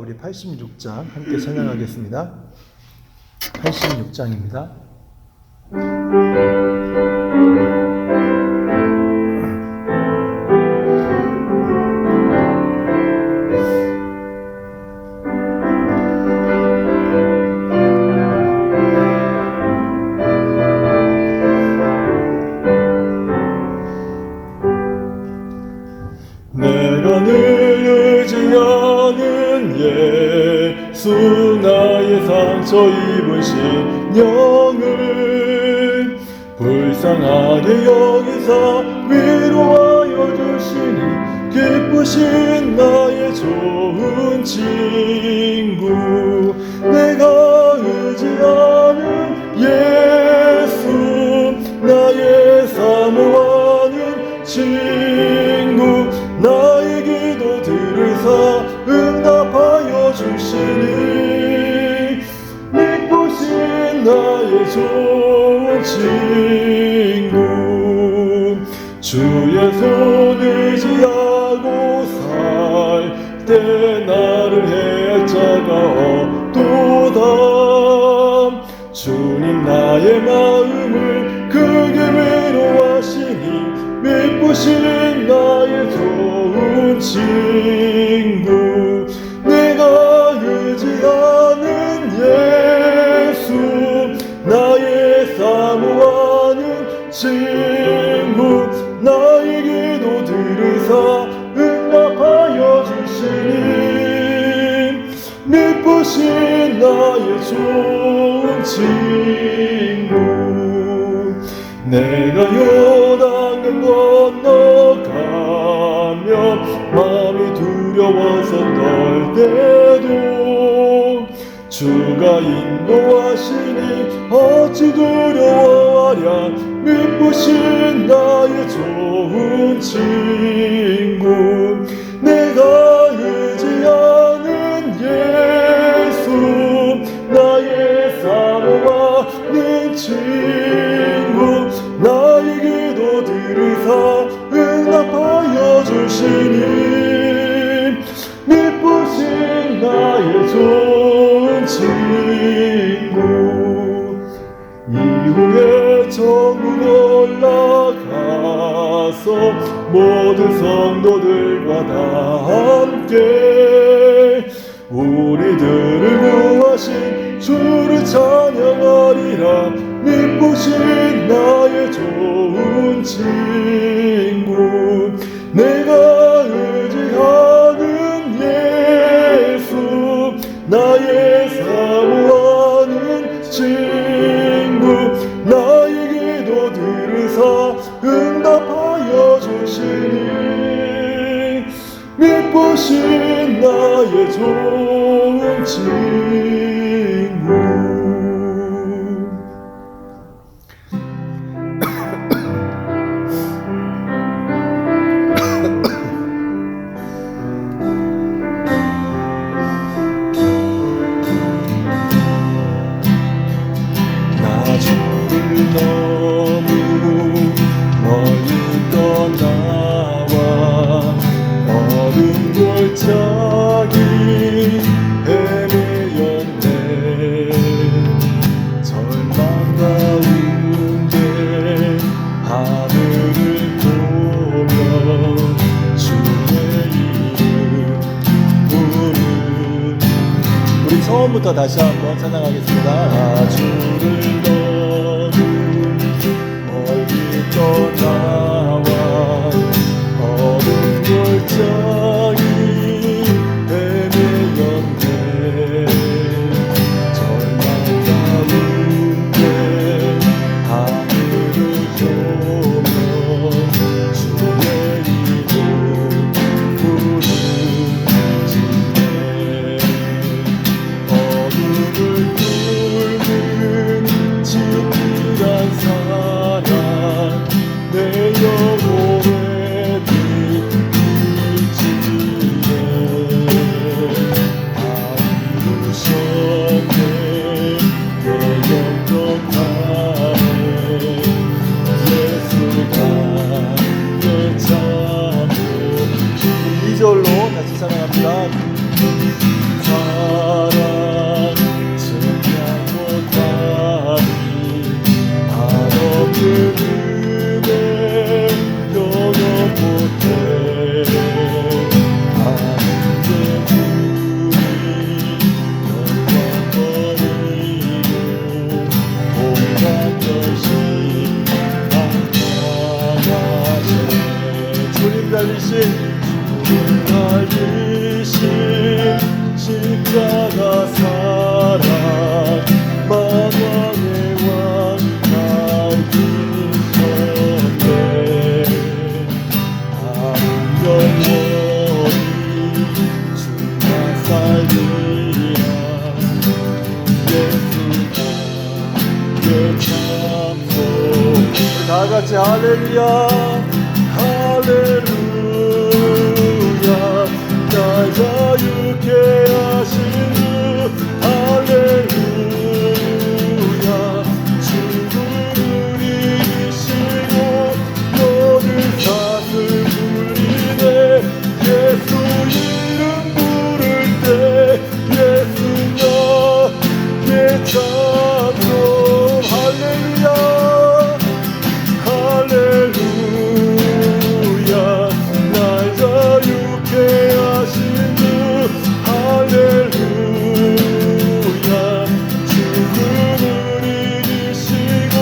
우리 86장 함께 찬양하겠습니다. 86장입니다. 내가 늘 의지하는 예수 나의 상처 입은 심령을 불쌍하게 여기사 위로하여 주시니 기쁘신 나의 좋은 친구 내가 의지하는 예수 나의 사모하는 친구 나의 기도 들으사 응답하여 주시니 믿으신 나의 좋은 친구 주의 손 의지하고 살 때 나를 해할 자가 없도다 주님 나의 마음을 크게 위로하시니 믿으신 나의 좋은 친구 내가 의지하는 예수 나의 사모하는 친구 나의 기도 들으사 응답하여 주시니 믿으신 나의 좋은 친구 내가 요단을 건너가며 마음이 두려워서 떨 때도 주가 인도하시니 어찌 두려워하랴 믿으신 나의 좋은 친구 내가 의지하는 예수 나의 사모하는 친구 나의 기도 들으사 응답하여 주시니 믿으신 나의 좋은 친구 이후에 전국 올라가서 모든 성도들과 다 함께 우리들을 구하신 주를 찬양하리라 믿으신 나의 좋은 친구 내가 의지하는 예수 나의 사모하는 친구 나의 기도 들으사 응답하여 주시니 믿으신 나의 좋은 친구 나 주를 너무 멀리 떠나와 어른 골짜기 헤매였네 절망 가운데 하늘을 보며 주의 이름 부르 우리 처음부터 다시 한번 찬양하겠습니다. 주를 너무 멀리 떠나와 어른 골짜기 헤매였네 절망 가운데 하늘을 보며 주의 이름 부르짖네 어둠을 뚫는 진실한 사랑 내 영혼 같이 할렐루야 할렐루야 날 자유케 하신 주 할렐루야 죽음을 이기시고 모든 사슬 풀리네 예수 이름 부를 때 예수 나의 찬송 할렐루야 할렐루야 날 자유케 하신 주 할렐루야 죽음을 이기시고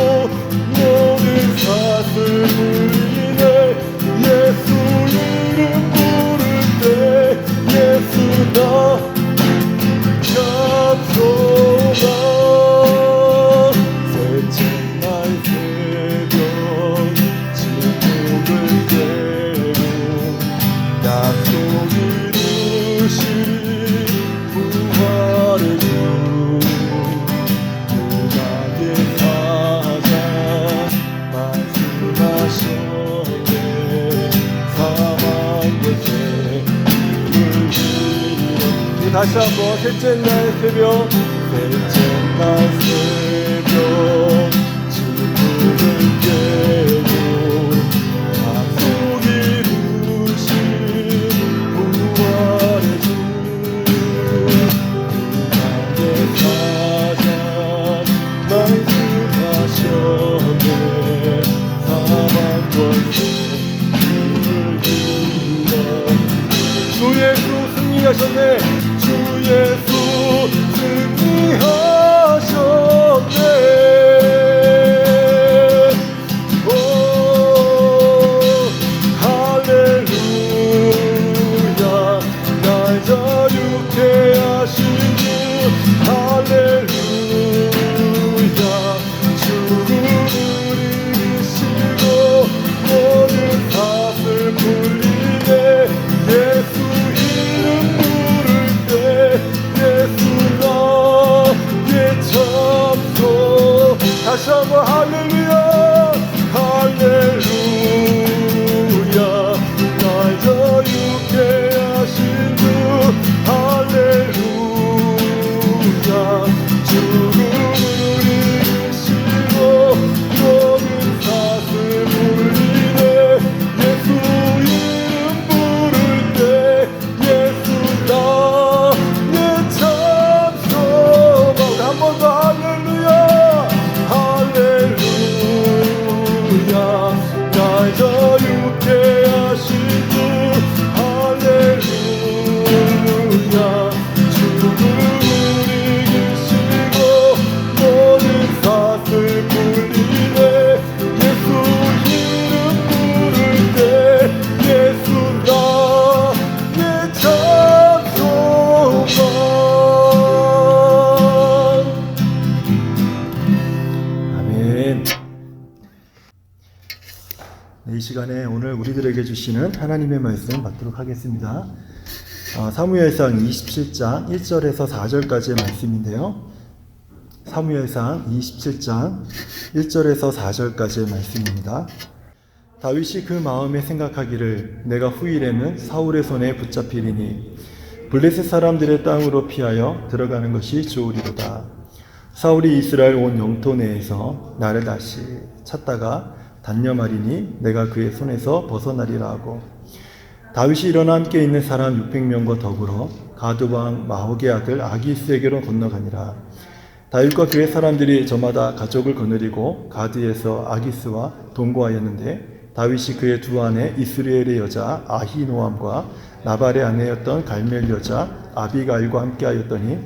모든 사슬 풀리네 예수 이름 부를 때 예수 나 찬송아 셋째 날 새벽 진국을 깨고 약속 이루신 부활의 주 누가의 사자 말씀하셨네 사망 것에 힘을 빌어 다시 한번 셋째 날 새벽 셋째 날 새벽 진국을 깨고 약속 이루신 부활의 주 누가의 사자 말씀하셨네 사망 권세 힘을 빌어 주 예수 승리하셨네 주 예수 승리하셨네 오 할렐루야 날 자유케 하신 주 할렐루야 죽음을 이기시고 모든 사슬 풀리네 예수 이름 부를 때 예수 나의 찬송 다시 한번 할렐루야 할렐루야 날 자유케 하신 주 할렐루야 죽음을 이기시고 모든 사슬 풀리네 예수 이름 부를 때 예수 나의 찬송 한 번 더 할렐루야 할렐루야 날 자유케 하신 주 할렐루야 죽음을 이기시고 모든 사슬 풀리네 예수 이름 부를 때 예수 나의 찬송만 아멘. 이 시간에 오늘 우리들에게 주시는 하나님의 말씀 받도록 하겠습니다. 사무엘상 27장 1절에서 4절까지의 말씀인데요. 사무엘상 27장 1절에서 4절까지의 말씀입니다. 다윗이 그 마음에 생각하기를 내가 후일에는 사울의 손에 붙잡히리니 블레셋 사람들의 땅으로 피하여 들어가는 것이 좋으리로다. 사울이 이스라엘 온 영토 내에서 나를 다시 찾다가 단념하리니 내가 그의 손에서 벗어나리라 하고 다윗이 일어나 함께 있는 사람 600명과 더불어 가드왕 마옥의 아들 아기스에게로 건너가니라. 다윗과 그의 사람들이 저마다 가족을 거느리고 가드에서 아기스와 동거하였는데 다윗이 그의 두 아내 이스라엘의 여자 아히노암과 나발의 아내였던 갈멜 여자 아비가일과 함께하였더니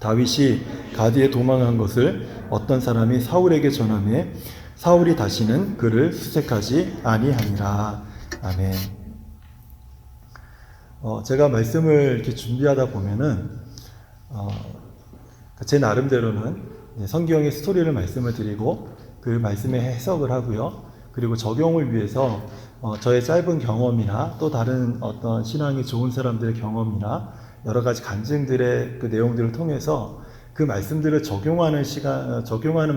다윗이 가드에 도망한 것을 어떤 사람이 사울에게 전하매 사울이 다시는 그를 수색하지 아니하니라. 아멘. 제가 말씀을 이렇게 준비하다 보면은 제 나름대로는 성경의 스토리를 말씀을 드리고 그 말씀의 해석을 하고요. 그리고 적용을 위해서 저의 짧은 경험이나 또 다른 어떤 신앙이 좋은 사람들의 경험이나 여러 가지 간증들의 그 내용들을 통해서 그 말씀들을 적용하는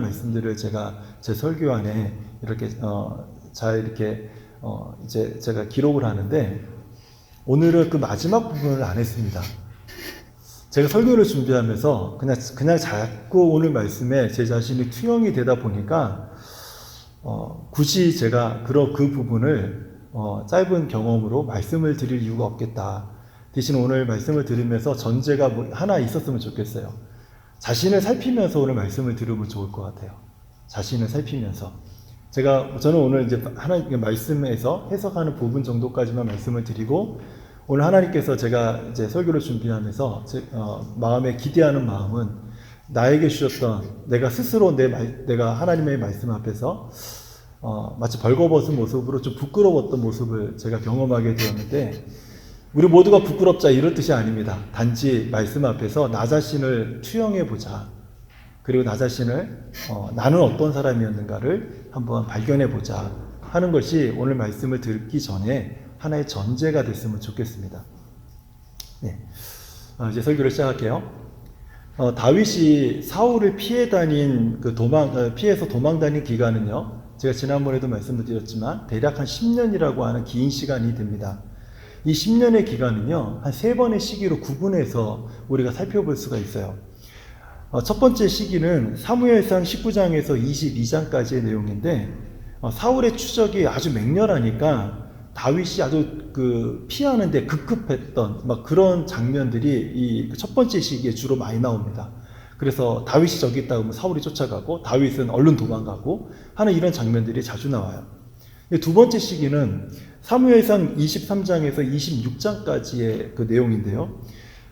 말씀들을 제가 제 설교 안에 이렇게 잘 이렇게 이제 제가 기록을 하는데, 오늘은 그 마지막 부분을 안 했습니다. 제가 설교를 준비하면서 그냥 자꾸 오늘 말씀에 제 자신이 투영이 되다 보니까 굳이 제가 그 부분을 짧은 경험으로 말씀을 드릴 이유가 없겠다. 대신 오늘 말씀을 들으면서 전제가 하나 있었으면 좋겠어요. 자신을 살피면서 오늘 말씀을 들으면 좋을 것 같아요. 자신을 살피면서. 저는 오늘 이제 하나님 말씀에서 해석하는 부분 정도까지만 말씀을 드리고, 오늘 하나님께서 제가 이제 설교를 준비하면서 마음에 기대하는 마음은 나에게 주셨던 내가 스스로 내가 하나님의 말씀 앞에서 마치 벌거벗은 모습으로 좀 부끄러웠던 모습을 제가 경험하게 되었는데, 우리 모두가 부끄럽자 이런 뜻이 아닙니다. 단지 말씀 앞에서 나 자신을 투영해 보자. 그리고 나 자신을 나는 어떤 사람이었는가를 한번 발견해 보자 하는 것이 오늘 말씀을 듣기 전에 하나의 전제가 됐으면 좋겠습니다. 네. 이제 설교를 시작할게요. 다윗이 사울을 피해서 도망 다닌 기간은요, 제가 지난번에도 말씀을 드렸지만 대략 한 10년이라고 하는 긴 시간이 됩니다. 이 10년의 기간은요, 한 3번의 시기로 구분해서 우리가 살펴볼 수가 있어요. 첫 번째 시기는 사무엘상 19장에서 22장까지의 내용인데, 사울의 추적이 아주 맹렬하니까 다윗이 아주 피하는데 급급했던 그런 장면들이 이 첫 번째 시기에 주로 많이 나옵니다. 그래서 다윗이 저기 있다 그러면 사울이 쫓아가고 다윗은 얼른 도망가고 하는 이런 장면들이 자주 나와요. 두 번째 시기는 사무엘상 23장에서 26장까지의 그 내용인데요.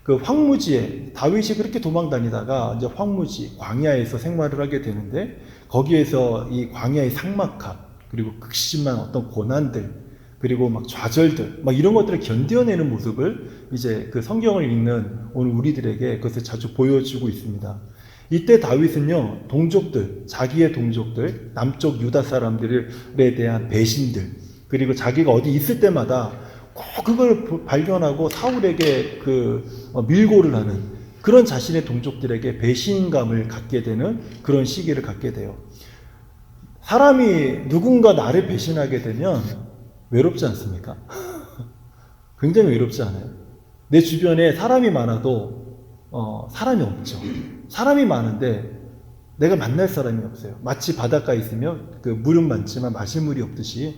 그 황무지에 다윗이 그렇게 도망 다니다가 이제 황무지 광야에서 생활을 하게 되는데, 거기에서 이 광야의 삭막함, 그리고 극심한 어떤 고난들, 그리고 좌절들, 이런 것들을 견뎌내는 모습을 이제 그 성경을 읽는 오늘 우리들에게 그것을 자주 보여주고 있습니다. 이때 다윗은요, 자기의 동족들, 남쪽 유다 사람들에 대한 배신들, 그리고 자기가 어디 있을 때마다 꼭 그걸 발견하고 사울에게 밀고를 하는 그런 자신의 동족들에게 배신감을 갖게 되는 그런 시기를 갖게 돼요. 사람이 누군가 나를 배신하게 되면 외롭지 않습니까? 굉장히 외롭지 않아요? 내 주변에 사람이 많아도 사람이 없죠. 사람이 많은데 내가 만날 사람이 없어요. 마치 바닷가에 있으면 물은 많지만 마실 물이 없듯이,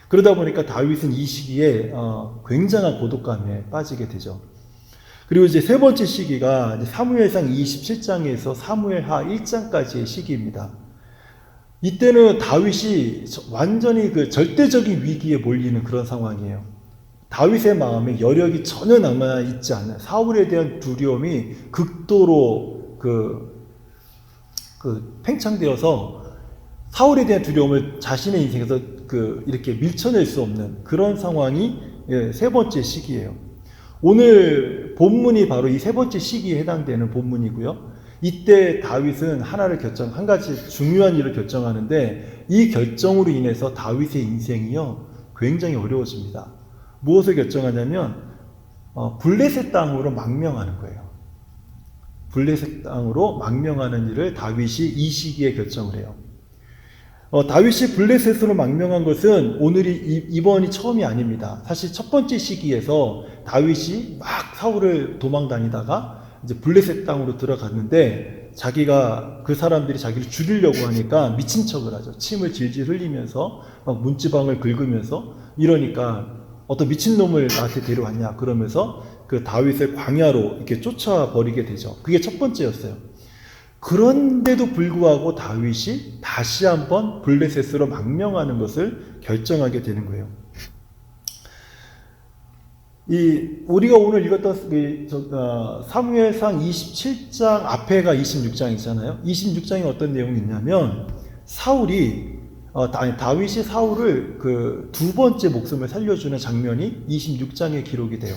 그러다 보니까 다윗은 이 시기에 굉장한 고독감에 빠지게 되죠. 그리고 이제 세 번째 시기가 이제 사무엘상 27장에서 사무엘하 1장까지의 시기입니다. 이때는 다윗이 완전히 절대적인 위기에 몰리는 그런 상황이에요. 다윗의 마음에 여력이 전혀 남아있지 않은, 사울에 대한 두려움이 극도로 팽창되어서 사울에 대한 두려움을 자신의 인생에서 이렇게 밀쳐낼 수 없는 그런 상황이 세 번째 시기예요. 오늘 본문이 바로 이 세 번째 시기에 해당되는 본문이고요. 이때 다윗은 한 가지 중요한 일을 결정하는데, 이 결정으로 인해서 다윗의 인생이요, 굉장히 어려워집니다. 무엇을 결정하냐면 블레셋 땅으로 망명하는 거예요. 블레셋 땅으로 망명하는 일을 다윗이 이 시기에 결정을 해요. 다윗이 블레셋으로 망명한 것은 이번이 처음이 아닙니다. 사실 첫 번째 시기에서 다윗이 사울을 도망 다니다가 이제 블레셋 땅으로 들어갔는데, 자기가 그 사람들이 자기를 죽이려고 하니까 미친 척을 하죠. 침을 질질 흘리면서 문지방을 긁으면서, 이러니까 어떤 미친놈을 나한테 데려왔냐 그러면서 그 다윗을 광야로 이렇게 쫓아버리게 되죠. 그게 첫 번째였어요. 그런데도 불구하고 다윗이 다시 한번 블레셋으로 망명하는 것을 결정하게 되는 거예요. 우리가 오늘 읽었던 사무엘상 27장 앞에가 26장이잖아요. 26장에 어떤 내용이 있냐면, 다윗이 사울을 두 번째 목숨을 살려주는 장면이 26장에 기록이 돼요.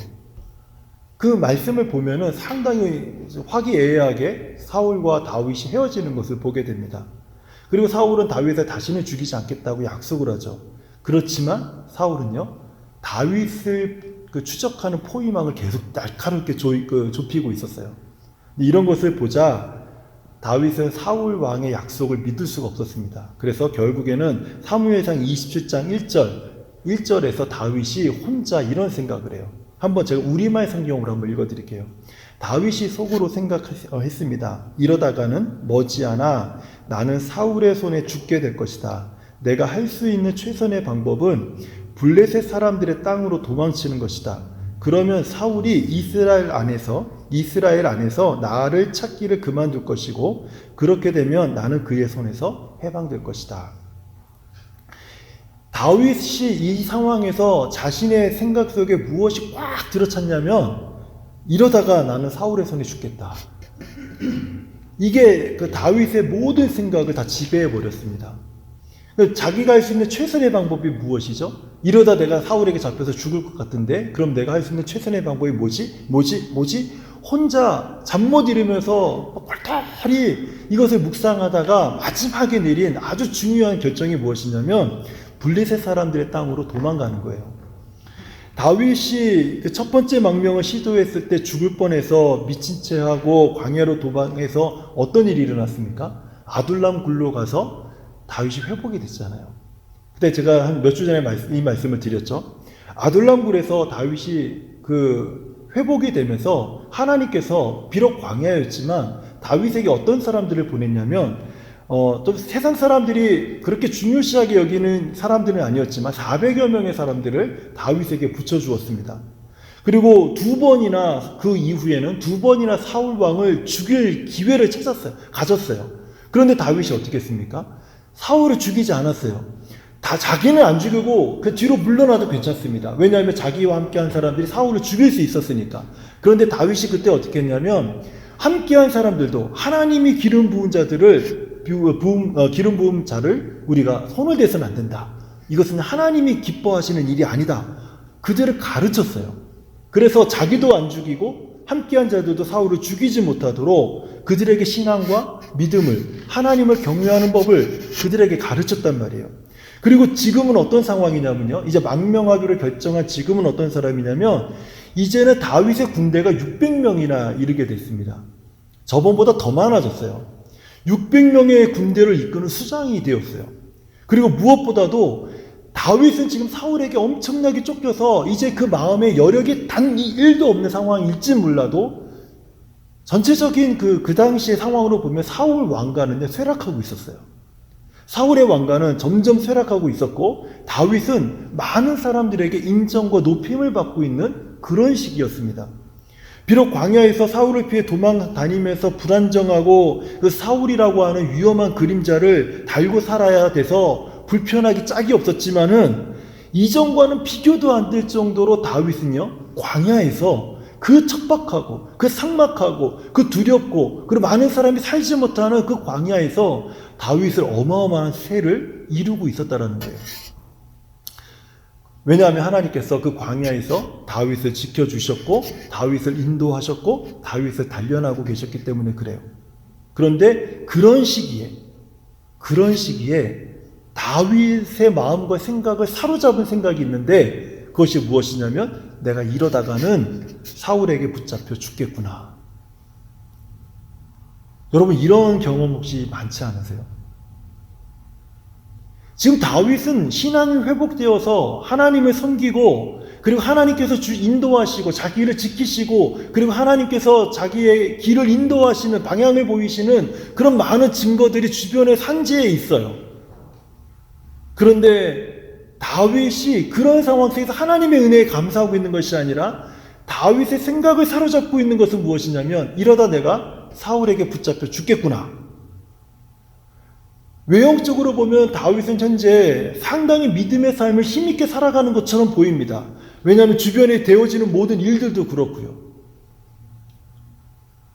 그 말씀을 보면은 상당히 화기애애하게 사울과 다윗이 헤어지는 것을 보게 됩니다. 그리고 사울은 다윗을 다시는 죽이지 않겠다고 약속을 하죠. 그렇지만 사울은요, 다윗을 추적하는 포위망을 계속 날카롭게 좁히고 있었어요. 이런 것을 보자 다윗은 사울 왕의 약속을 믿을 수가 없었습니다. 그래서 결국에는 사무엘상 27장 1절에서 다윗이 혼자 이런 생각을 해요. 한번 제가 우리말 성경으로 한번 읽어드릴게요. 다윗이 속으로 생각했습니다. 이러다가는 머지않아 나는 사울의 손에 죽게 될 것이다. 내가 할 수 있는 최선의 방법은 블레셋 사람들의 땅으로 도망치는 것이다. 그러면 사울이 이스라엘 안에서 나를 찾기를 그만둘 것이고, 그렇게 되면 나는 그의 손에서 해방될 것이다. 다윗이 이 상황에서 자신의 생각 속에 무엇이 꽉 들어찼냐면, 이러다가 나는 사울의 손에 죽겠다. 이게 그 다윗의 모든 생각을 다 지배해 버렸습니다. 자기가 할 수 있는 최선의 방법이 무엇이죠? 이러다 내가 사울에게 잡혀서 죽을 것 같은데, 그럼 내가 할 수 있는 최선의 방법이 뭐지? 혼자 잠 못 이루면서 꼴털이 이것을 묵상하다가 마지막에 내린 아주 중요한 결정이 무엇이냐면 블레셋 사람들의 땅으로 도망가는 거예요. 다윗이 그 첫 번째 망명을 시도했을 때 죽을 뻔해서 미친 채 하고 광야로 도망해서 어떤 일이 일어났습니까? 아둘람 굴로 가서 다윗이 회복이 됐잖아요. 그때 제가 한 몇 주 전에 이 말씀을 드렸죠. 아둘람 굴에서 다윗이 그 회복이 되면서 하나님께서 비록 광야였지만 다윗에게 어떤 사람들을 보냈냐면 또 세상 사람들이 그렇게 중요시하게 여기는 사람들은 아니었지만 400여 명의 사람들을 다윗에게 붙여주었습니다. 그리고 그 이후에는 두 번이나 사울 왕을 죽일 기회를 가졌어요. 그런데 다윗이 어떻게 했습니까? 사울을 죽이지 않았어요. 다 자기는 안 죽이고 그 뒤로 물러나도 괜찮습니다. 왜냐하면 자기와 함께한 사람들이 사울을 죽일 수 있었으니까. 그런데 다윗이 그때 어떻게 했냐면 함께한 사람들도 하나님이 기름 부은 자를 우리가 손을 대서는 안 된다. 이것은 하나님이 기뻐하시는 일이 아니다. 그들을 가르쳤어요. 그래서 자기도 안 죽이고 함께한 자들도 사울을 죽이지 못하도록 그들에게 신앙과 믿음을, 하나님을 경외하는 법을 그들에게 가르쳤단 말이에요. 그리고 지금은 어떤 상황이냐면요. 이제 망명하기로 결정한 지금은 어떤 사람이냐면 이제는 다윗의 군대가 600명이나 이르게 됐습니다. 저번보다 더 많아졌어요. 600명의 군대를 이끄는 수장이 되었어요. 그리고 무엇보다도 다윗은 지금 사울에게 엄청나게 쫓겨서 이제 그 마음에 여력이 단 1도 없는 상황일지 몰라도 전체적인 그 당시의 상황으로 보면 사울 왕가는 쇠락하고 있었어요. 사울의 왕가는 점점 쇠락하고 있었고 다윗은 많은 사람들에게 인정과 높임을 받고 있는 그런 시기였습니다. 비록 광야에서 사울을 피해 도망 다니면서 불안정하고 그 사울이라고 하는 위험한 그림자를 달고 살아야 돼서 불편하기 짝이 없었지만은 이전과는 비교도 안 될 정도로 다윗은요, 광야에서 그 척박하고 그 삭막하고 그 두렵고 그리고 많은 사람이 살지 못하는 그 광야에서 다윗을 어마어마한 세를 이루고 있었다라는 거예요. 왜냐하면 하나님께서 그 광야에서 다윗을 지켜주셨고 다윗을 인도하셨고 다윗을 단련하고 계셨기 때문에 그래요. 그런데 그런 시기에 다윗의 마음과 생각을 사로잡은 생각이 있는데 그것이 무엇이냐면 내가 이러다가는 사울에게 붙잡혀 죽겠구나. 여러분 이런 경험 혹시 많지 않으세요? 지금 다윗은 신앙이 회복되어서 하나님을 섬기고 그리고 하나님께서 인도하시고 자기를 지키시고 그리고 하나님께서 자기의 길을 인도하시는 방향을 보이시는 그런 많은 증거들이 주변의 산지에 있어요. 그런데 다윗이 그런 상황 속에서 하나님의 은혜에 감사하고 있는 것이 아니라 다윗의 생각을 사로잡고 있는 것은 무엇이냐면 이러다 내가 사울에게 붙잡혀 죽겠구나. 외형적으로 보면 다윗은 현재 상당히 믿음의 삶을 힘있게 살아가는 것처럼 보입니다. 왜냐하면 주변에 되어지는 모든 일들도 그렇고요.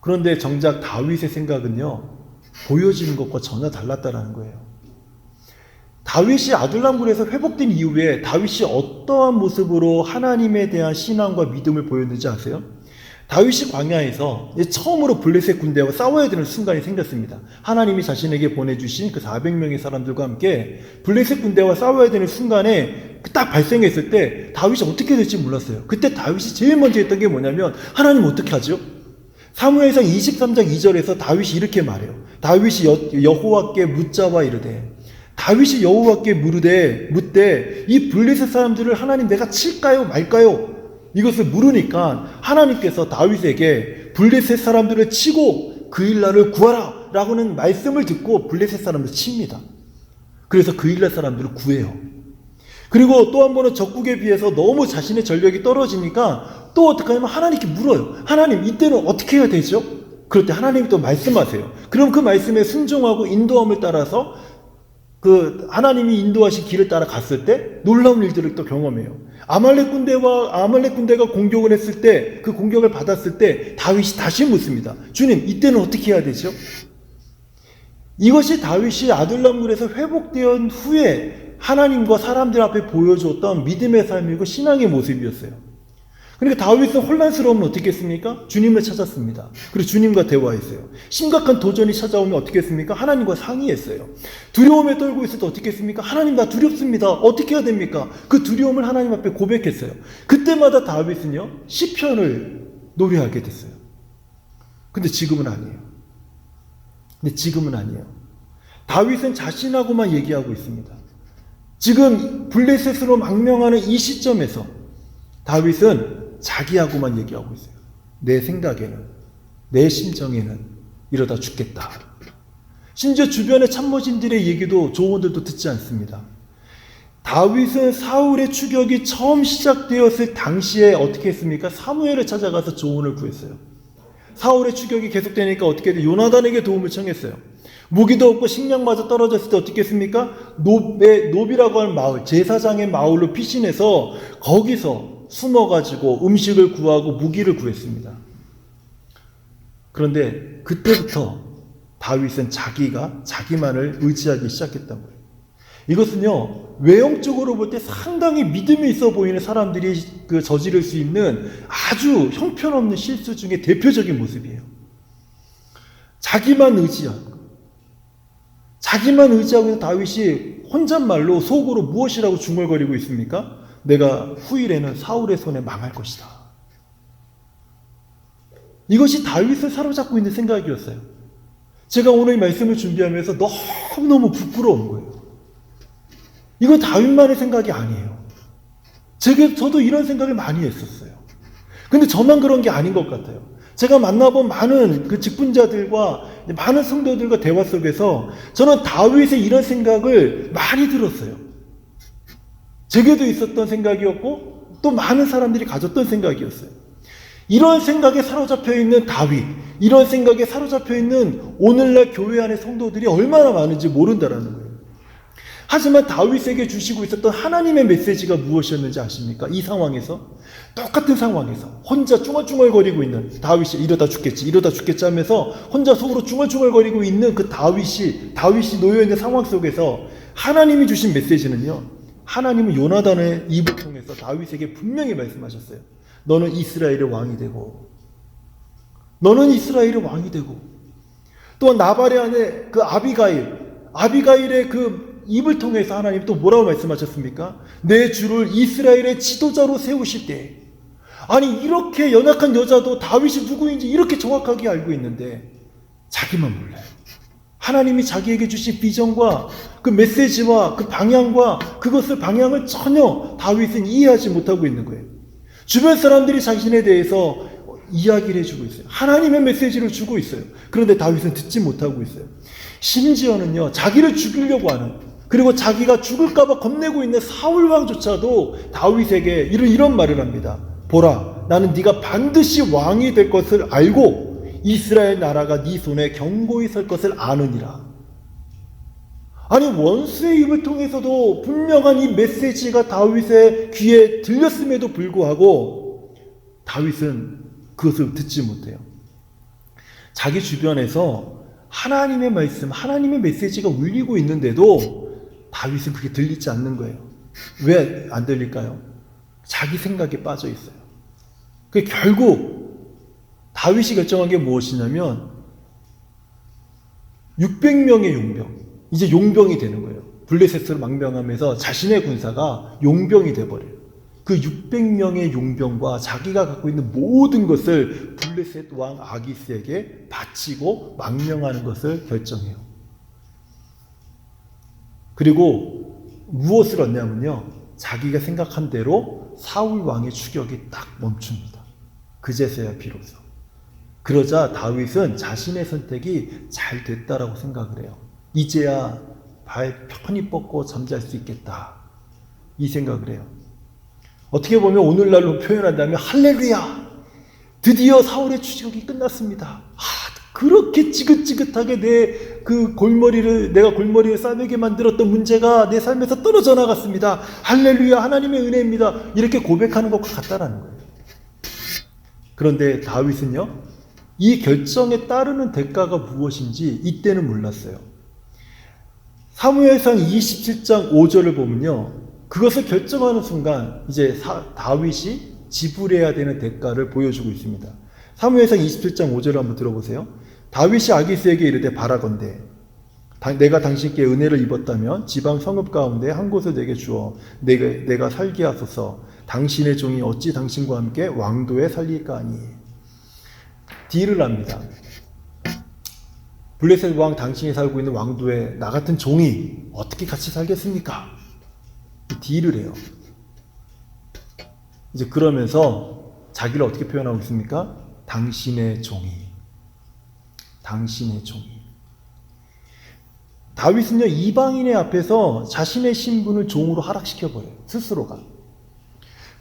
그런데 정작 다윗의 생각은요, 보여지는 것과 전혀 달랐다는 거예요. 다윗이 아둘람굴에서 회복된 이후에 다윗이 어떠한 모습으로 하나님에 대한 신앙과 믿음을 보였는지 아세요? 다윗이 광야에서 처음으로 블레셋 군대와 싸워야 되는 순간이 생겼습니다. 하나님이 자신에게 보내주신 그 400명의 사람들과 함께 블레셋 군대와 싸워야 되는 순간에 딱 발생했을 때 다윗이 어떻게 될지 몰랐어요. 그때 다윗이 제일 먼저 했던 게 뭐냐면 하나님 어떻게 하죠? 사무엘상 23장 2절에서 다윗이 이렇게 말해요. 다윗이 여호와께 묻자와 이르되, 다윗이 여호와께 묻되 이 블레셋 사람들을 하나님 내가 칠까요 말까요? 이것을 물으니까 하나님께서 다윗에게 블레셋 사람들을 치고 그일라를 구하라 라고는 말씀을 듣고 블레셋 사람들을 칩니다. 그래서 그일라 사람들을 구해요. 그리고 또 한 번은 적국에 비해서 너무 자신의 전력이 떨어지니까 또 어떻게 하냐면 하나님께 물어요. 하나님, 이때는 어떻게 해야 되죠? 그럴 때 하나님이 또 말씀하세요. 그럼 그 말씀에 순종하고 인도함을 따라서 그 하나님이 인도하신 길을 따라 갔을 때 놀라운 일들을 또 경험해요. 아말렉 군대가 공격을 했을 때, 그 공격을 받았을 때 다윗이 다시 묻습니다. 주님, 이때는 어떻게 해야 되죠? 이것이 다윗이 아둘람굴에서 회복된 후에 하나님과 사람들 앞에 보여줬던 믿음의 삶이고 신앙의 모습이었어요. 그러니까 다윗은 혼란스러우면 어떻게 했습니까? 주님을 찾았습니다. 그리고 주님과 대화했어요. 심각한 도전이 찾아오면 어떻게 했습니까? 하나님과 상의했어요. 두려움에 떨고 있을 때 어떻게 했습니까? 하나님, 나 두렵습니다. 어떻게 해야 됩니까? 그 두려움을 하나님 앞에 고백했어요. 그때마다 다윗은요, 시편을 노래하게 됐어요. 근데 지금은 아니에요. 다윗은 자신하고만 얘기하고 있습니다. 지금 블레셋으로 망명하는 이 시점에서 다윗은 자기하고만 얘기하고 있어요. 내 생각에는, 내 심정에는 이러다 죽겠다. 심지어 주변의 참모진들의 얘기도, 조언들도 듣지 않습니다. 다윗은 사울의 추격이 처음 시작되었을 당시에 어떻게 했습니까? 사무엘을 찾아가서 조언을 구했어요. 사울의 추격이 계속되니까 어떻게 해요? 요나단에게 도움을 청했어요. 무기도 없고 식량마저 떨어졌을 때 어떻게 했습니까? 노비라고 하는 마을, 제사장의 마을로 피신해서 거기서 숨어가지고 음식을 구하고 무기를 구했습니다. 그런데 그때부터 다윗은 자기만을 의지하기 시작했던 거예요. 이것은요, 외형적으로 볼 때 상당히 믿음이 있어 보이는 사람들이 저지를 수 있는 아주 형편없는 실수 중에 대표적인 모습이에요. 자기만 의지하고 있는 다윗이 혼잣말로 속으로 무엇이라고 중얼거리고 있습니까? 내가 후일에는 사울의 손에 망할 것이다. 이것이 다윗을 사로잡고 있는 생각이었어요. 제가 오늘 이 말씀을 준비하면서 너무너무 부끄러운 거예요. 이건 다윗만의 생각이 아니에요. 저도 이런 생각을 많이 했었어요. 근데 저만 그런 게 아닌 것 같아요. 제가 만나본 많은 그 직분자들과 많은 성도들과 대화 속에서 저는 다윗의 이런 생각을 많이 들었어요. 제게도 있었던 생각이었고 또 많은 사람들이 가졌던 생각이었어요. 이런 생각에 사로잡혀 있는 다윗, 이런 생각에 사로잡혀 있는 오늘날 교회 안의 성도들이 얼마나 많은지 모른다라는 거예요. 하지만 다윗에게 주시고 있었던 하나님의 메시지가 무엇이었는지 아십니까? 이 상황에서, 똑같은 상황에서 혼자 쭝얼쭝얼거리고 있는 다윗이 이러다 죽겠지 하면서 혼자 속으로 쭝얼쭝얼거리고 있는 그 다윗이 놓여있는 상황 속에서 하나님이 주신 메시지는요, 하나님은 요나단의 입을 통해서 다윗에게 분명히 말씀하셨어요. 너는 이스라엘의 왕이 되고, 또 나발의 아내 그 아비가일의 그 입을 통해서 하나님 또 뭐라고 말씀하셨습니까? 내 주를 이스라엘의 지도자로 세우실 때. 아니, 이렇게 연약한 여자도 다윗이 누구인지 이렇게 정확하게 알고 있는데 자기만 몰라요. 하나님이 자기에게 주신 비전과 그 메시지와 그 방향을 전혀 다윗은 이해하지 못하고 있는 거예요. 주변 사람들이 자신에 대해서 이야기를 해주고 있어요. 하나님의 메시지를 주고 있어요. 그런데 다윗은 듣지 못하고 있어요. 심지어는요, 자기를 죽이려고 하는, 그리고 자기가 죽을까봐 겁내고 있는 사울왕조차도 다윗에게 이런 말을 합니다. 보라, 나는 네가 반드시 왕이 될 것을 알고 이스라엘 나라가 네 손에 견고히 설 것을 아느니라. 아니, 원수의 입을 통해서도 분명한 이 메시지가 다윗의 귀에 들렸음에도 불구하고 다윗은 그것을 듣지 못해요. 자기 주변에서 하나님의 말씀, 하나님의 메시지가 울리고 있는데도 다윗은 그게 들리지 않는 거예요. 왜 안 들릴까요? 자기 생각에 빠져 있어요. 결국 다윗이 결정한 게 무엇이냐면 600명의 용병, 이제 용병이 되는 거예요. 블레셋으로 망명하면서 자신의 군사가 용병이 돼버려요. 그 600명의 용병과 자기가 갖고 있는 모든 것을 블레셋 왕 아기스에게 바치고 망명하는 것을 결정해요. 그리고 무엇을 얻냐면요, 자기가 생각한 대로 사울 왕의 추격이 딱 멈춥니다. 그제서야 비로소. 그러자 다윗은 자신의 선택이 잘 됐다라고 생각을 해요. 이제야 발 편히 뻗고 잠잘 수 있겠다, 이 생각을 해요. 어떻게 보면 오늘날로 표현한다면 할렐루야, 드디어 사울의 추격이 끝났습니다. 그렇게 지긋지긋하게 내가 골머리를 싸매게 만들었던 문제가 내 삶에서 떨어져 나갔습니다. 할렐루야, 하나님의 은혜입니다. 이렇게 고백하는 것과 같다라는 거예요. 그런데 다윗은요, 이 결정에 따르는 대가가 무엇인지 이때는 몰랐어요. 사무엘상 27장 5절을 보면요, 그것을 결정하는 순간 이제 다윗이 지불해야 되는 대가를 보여주고 있습니다. 사무엘상 27장 5절을 한번 들어보세요. 다윗이 아기스에게 이르되 바라건대 내가 당신께 은혜를 입었다면 지방 성읍 가운데 한 곳을 내게 주어 내가 살게 하소서. 당신의 종이 어찌 당신과 함께 왕도에 살릴까 하니. 딜을 합니다. 블레셋 왕 당신이 살고 있는 왕도에 나 같은 종이 어떻게 같이 살겠습니까? 딜을 해요. 이제 그러면서 자기를 어떻게 표현하고 있습니까? 당신의 종이. 다윗은요, 이방인의 앞에서 자신의 신분을 종으로 하락시켜버려요. 스스로가.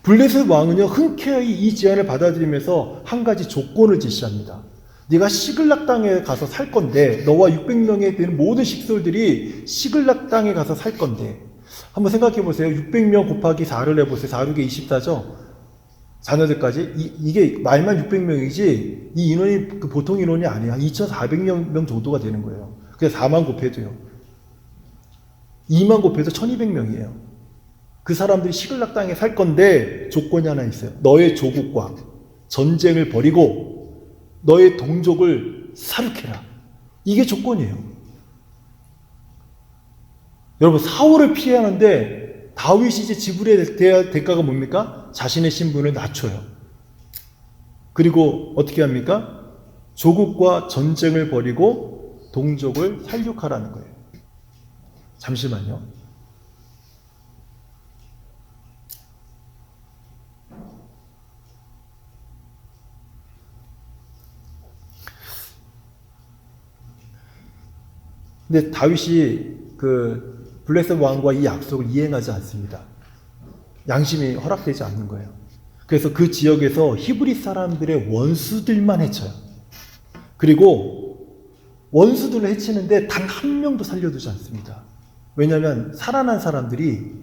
블레셋 왕은요, 흔쾌히 이 제안을 받아들이면서 한 가지 조건을 제시합니다. 네가 시글락 땅에 가서 살 건데, 너와 600명에 되는 모든 식솔들이 시글락 땅에 가서 살 건데, 한번 생각해 보세요. 600명 곱하기 4를 해보세요. 4, 6에 24죠? 자녀들까지. 이게 말만 600명이지, 이 인원이 보통 인원이 아니야. 2,400명 정도가 되는 거예요. 그래서 4만 곱해도요. 2만 곱해도 1,200명이에요. 그 사람들이 시글락 땅에 살 건데, 조건이 하나 있어요. 너의 조국과 전쟁을 벌이고, 너의 동족을 사륙해라. 이게 조건이에요. 여러분, 사울을 피해야 하는데 다윗이 이제 지불해야 대가가 뭡니까? 자신의 신분을 낮춰요. 그리고 어떻게 합니까? 조국과 전쟁을 벌이고 동족을 살육하라는 거예요. 잠시만요. 근데 다윗이 블레셋 왕과 이 약속을 이행하지 않습니다. 양심이 허락되지 않는 거예요. 그래서 그 지역에서 히브리 사람들의 원수들만 해쳐요. 그리고 원수들을 해치는데 단 한 명도 살려두지 않습니다. 왜냐하면 살아난 사람들이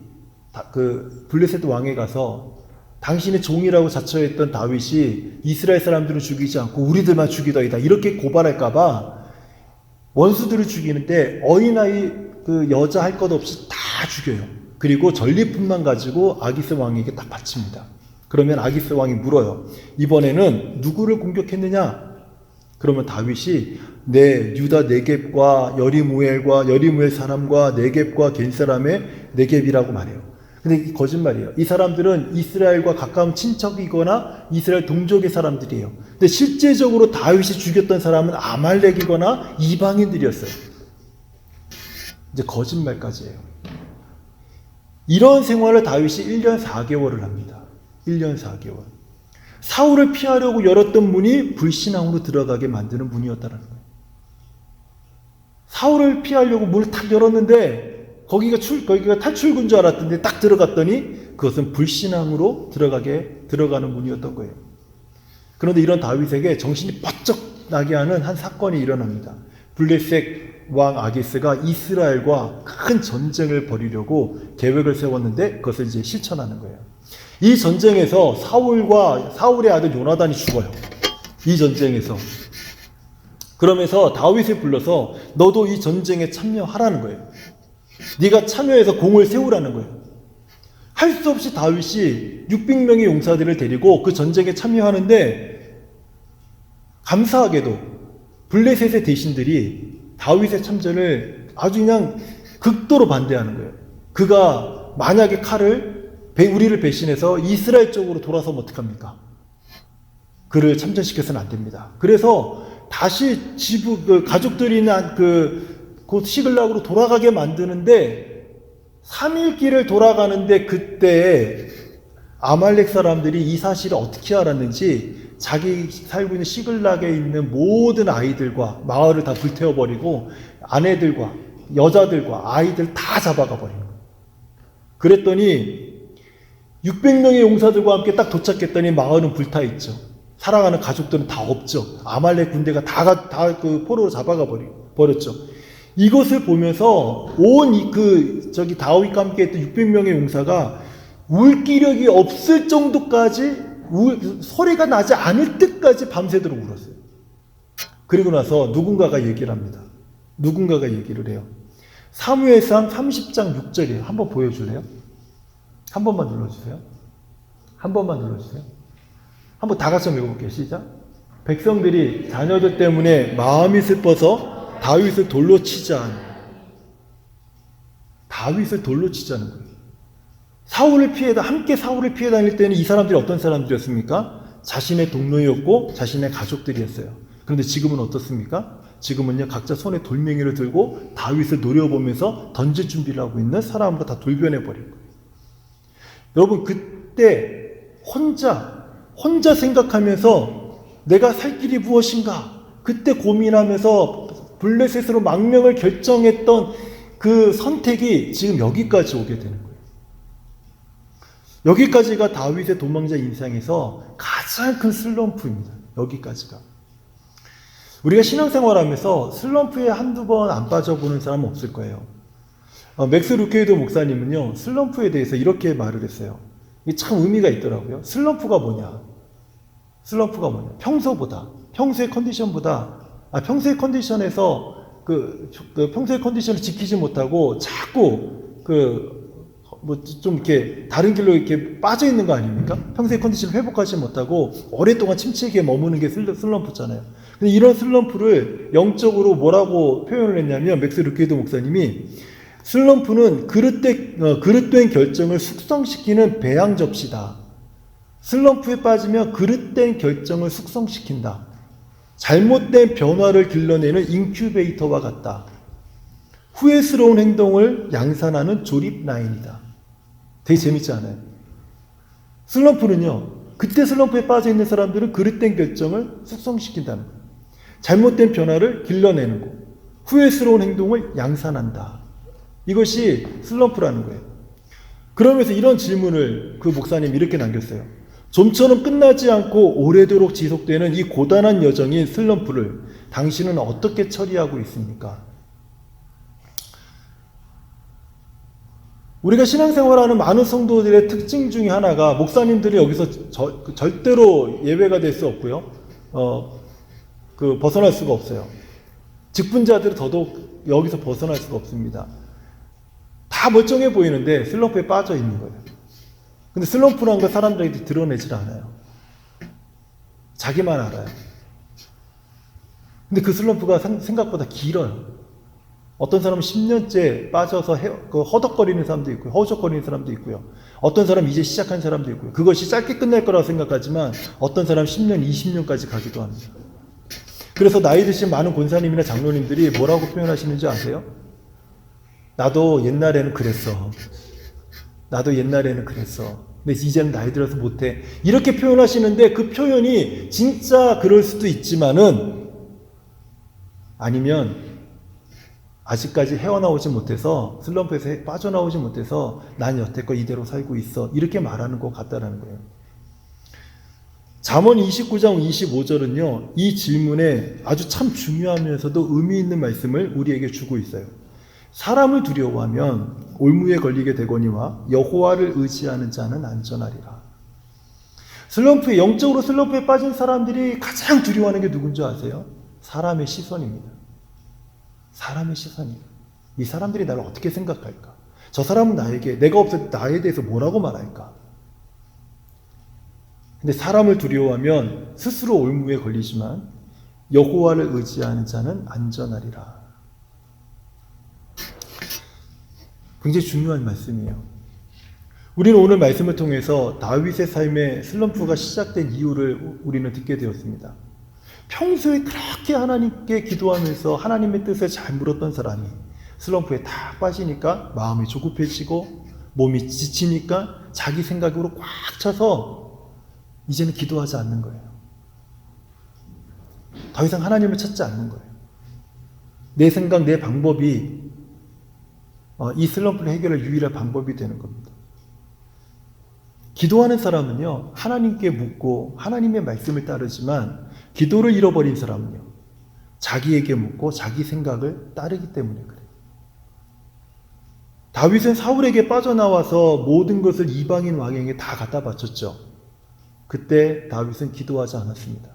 블레셋 왕에 가서 당신의 종이라고 자처했던 다윗이 이스라엘 사람들을 죽이지 않고 우리들만 죽이더이다, 이렇게 고발할까봐 원수들을 죽이는데 어린아이 여자 할 것 없이 다 죽여요. 그리고 전리품만 가지고 아기스 왕에게 딱 바칩니다. 그러면 아기스 왕이 물어요. 이번에는 누구를 공격했느냐? 그러면 다윗이 유다 네겝과 여리무엘 사람과 네겝과 겐 사람의 네겝이라고 말해요. 근데 거짓말이에요. 이 사람들은 이스라엘과 가까운 친척이거나 이스라엘 동족의 사람들이에요. 근데 실제적으로 다윗이 죽였던 사람은 아말렉이거나 이방인들이었어요. 이제 거짓말까지 해요. 이런 생활을 다윗이 1년 4개월을 합니다. 1년 4개월. 사울을 피하려고 열었던 문이 불신앙으로 들어가게 만드는 문이었다는 거예요. 사울을 피하려고 문을 탁 열었는데 거기가 탈출구인 줄 알았던데 딱 들어갔더니 그것은 불신앙으로 들어가는 문이었던 거예요. 그런데 이런 다윗에게 정신이 번쩍 나게 하는 한 사건이 일어납니다. 블레셋 왕 아기스가 이스라엘과 큰 전쟁을 벌이려고 계획을 세웠는데 그것을 이제 실천하는 거예요. 이 전쟁에서 사울의 아들 요나단이 죽어요. 이 전쟁에서. 그러면서 다윗을 불러서 너도 이 전쟁에 참여하라는 거예요. 네가 참여해서 공을 세우라는 거예요. 할 수 없이 다윗이 600명의 용사들을 데리고 그 전쟁에 참여하는데 감사하게도 블레셋의 대신들이 다윗의 참전을 아주 그냥 극도로 반대하는 거예요. 그가 만약에 칼을 우리를 배신해서 이스라엘 쪽으로 돌아서면 어떡합니까? 그를 참전시켜서는 안 됩니다. 그래서 다시 가족들이 있는 곧 시글락으로 돌아가게 만드는데 3일 길을 돌아가는데 그때 아말렉 사람들이 이 사실을 어떻게 알았는지 자기 살고 있는 시글락에 있는 모든 아이들과 마을을 다 불태워버리고 아내들과 여자들과 아이들 다 잡아가 버린 거예요. 그랬더니 600명의 용사들과 함께 딱 도착했더니 마을은 불타있죠. 살아가는 가족들은 다 없죠. 아말렉 군대가 다 그 포로로 잡아가 버렸죠. 이것을 보면서 다윗과 함께 했던 600명의 용사가 울 기력이 없을 정도까지 소리가 나지 않을 때까지 밤새도록 울었어요. 그리고 나서 누군가가 얘기를 합니다. 누군가가 얘기를 해요. 사무엘상 30장 6절이에요. 한번 보여줄래요? 한 번만 눌러주세요. 한 번만 눌러주세요. 한번 다 같이 한번 읽어볼게요. 시작. 백성들이 자녀들 때문에 마음이 슬퍼서 다윗을 돌로 치자. 다윗을 돌로 치자는 거예요. 함께 사울을 피해 다닐 때는 이 사람들이 어떤 사람들이었습니까? 자신의 동료였고 자신의 가족들이었어요. 그런데 지금은 어떻습니까? 지금은요, 각자 손에 돌멩이를 들고 다윗을 노려보면서 던질 준비를 하고 있는 사람으로 다 돌변해버린 거예요. 여러분, 그때 혼자 생각하면서 내가 살 길이 무엇인가? 그때 고민하면서 블레셋으로 망명을 결정했던 그 선택이 지금 여기까지 오게 되는 거예요. 여기까지가 다윗의 도망자 인생에서 가장 큰 슬럼프입니다. 여기까지가. 우리가 신앙생활하면서 슬럼프에 한두 번 안 빠져보는 사람은 없을 거예요. 맥스 루케이드 목사님은요, 슬럼프에 대해서 이렇게 말을 했어요. 이게 참 의미가 있더라고요. 슬럼프가 뭐냐? 평소의 컨디션에서 평소의 컨디션을 지키지 못하고 자꾸 좀 이렇게 다른 길로 이렇게 빠져 있는 거 아닙니까? 평소의 컨디션을 회복하지 못하고 오랫동안 침체기에 머무는 게 슬럼프잖아요. 근데 이런 슬럼프를 영적으로 뭐라고 표현을 했냐면, 맥스 루케이드 목사님이 슬럼프는 그릇된 결정을 숙성시키는 배양 접시다. 슬럼프에 빠지면 그릇된 결정을 숙성시킨다. 잘못된 변화를 길러내는 인큐베이터와 같다. 후회스러운 행동을 양산하는 조립 라인이다. 되게 재밌지 않아요? 슬럼프는요, 그때 슬럼프에 빠져 있는 사람들은 그릇된 결정을 숙성시킨다는 거예요. 잘못된 변화를 길러내는 거. 후회스러운 행동을 양산한다. 이것이 슬럼프라는 거예요. 그러면서 이런 질문을 그 목사님이 이렇게 남겼어요. 좀처럼 끝나지 않고 오래도록 지속되는 이 고단한 여정인 슬럼프를 당신은 어떻게 처리하고 있습니까? 우리가 신앙생활하는 많은 성도들의 특징 중에 하나가, 목사님들이 여기서 절대로 예외가 될 수 없고요. 벗어날 수가 없어요. 직분자들은 더더욱 여기서 벗어날 수가 없습니다. 다 멀쩡해 보이는데 슬럼프에 빠져 있는 거예요. 근데 슬럼프라는 걸 사람들에게 드러내질 않아요. 자기만 알아요. 근데 그 슬럼프가 생각보다 길어요. 어떤 사람은 10년째 빠져서 허덕거리는 사람도 있고요. 허우적거리는 사람도 있고요. 어떤 사람은 이제 시작한 사람도 있고요. 그것이 짧게 끝날 거라고 생각하지만 어떤 사람은 10년, 20년까지 가기도 합니다. 그래서 나이 드신 많은 권사님이나 장로님들이 뭐라고 표현하시는지 아세요? 나도 옛날에는 그랬어. 근데 이제는 나이 들어서 못해. 이렇게 표현하시는데, 그 표현이 진짜 그럴 수도 있지만은, 아니면 아직까지 헤어나오지 못해서, 슬럼프에서 빠져나오지 못해서 난 여태껏 이대로 살고 있어, 이렇게 말하는 것 같다라는 거예요. 잠언 29장 25절은요, 이 질문에 아주 참 중요하면서도 의미 있는 말씀을 우리에게 주고 있어요. 사람을 두려워하면 올무에 걸리게 되거니와 여호와를 의지하는 자는 안전하리라. 영적으로 슬럼프에 빠진 사람들이 가장 두려워하는 게 누군지 아세요? 사람의 시선입니다. 사람의 시선이에요. 이 사람들이 나를 어떻게 생각할까? 저 사람은 내가 없을 때 나에 대해서 뭐라고 말할까? 근데 사람을 두려워하면 스스로 올무에 걸리지만 여호와를 의지하는 자는 안전하리라. 굉장히 중요한 말씀이에요. 우리는 오늘 말씀을 통해서 다윗의 삶의 슬럼프가 시작된 이유를 우리는 듣게 되었습니다. 평소에 그렇게 하나님께 기도하면서 하나님의 뜻을 잘 물었던 사람이 슬럼프에 다 빠지니까 마음이 조급해지고 몸이 지치니까 자기 생각으로 꽉 차서 이제는 기도하지 않는 거예요. 더 이상 하나님을 찾지 않는 거예요. 내 생각, 내 방법이 이 슬럼프를 해결할 유일한 방법이 되는 겁니다. 기도하는 사람은요, 하나님께 묻고 하나님의 말씀을 따르지만 기도를 잃어버린 사람은요, 자기에게 묻고 자기 생각을 따르기 때문에 그래요. 다윗은 사울에게 빠져나와서 모든 것을 이방인 왕에게 다 갖다 바쳤죠. 그때 다윗은 기도하지 않았습니다.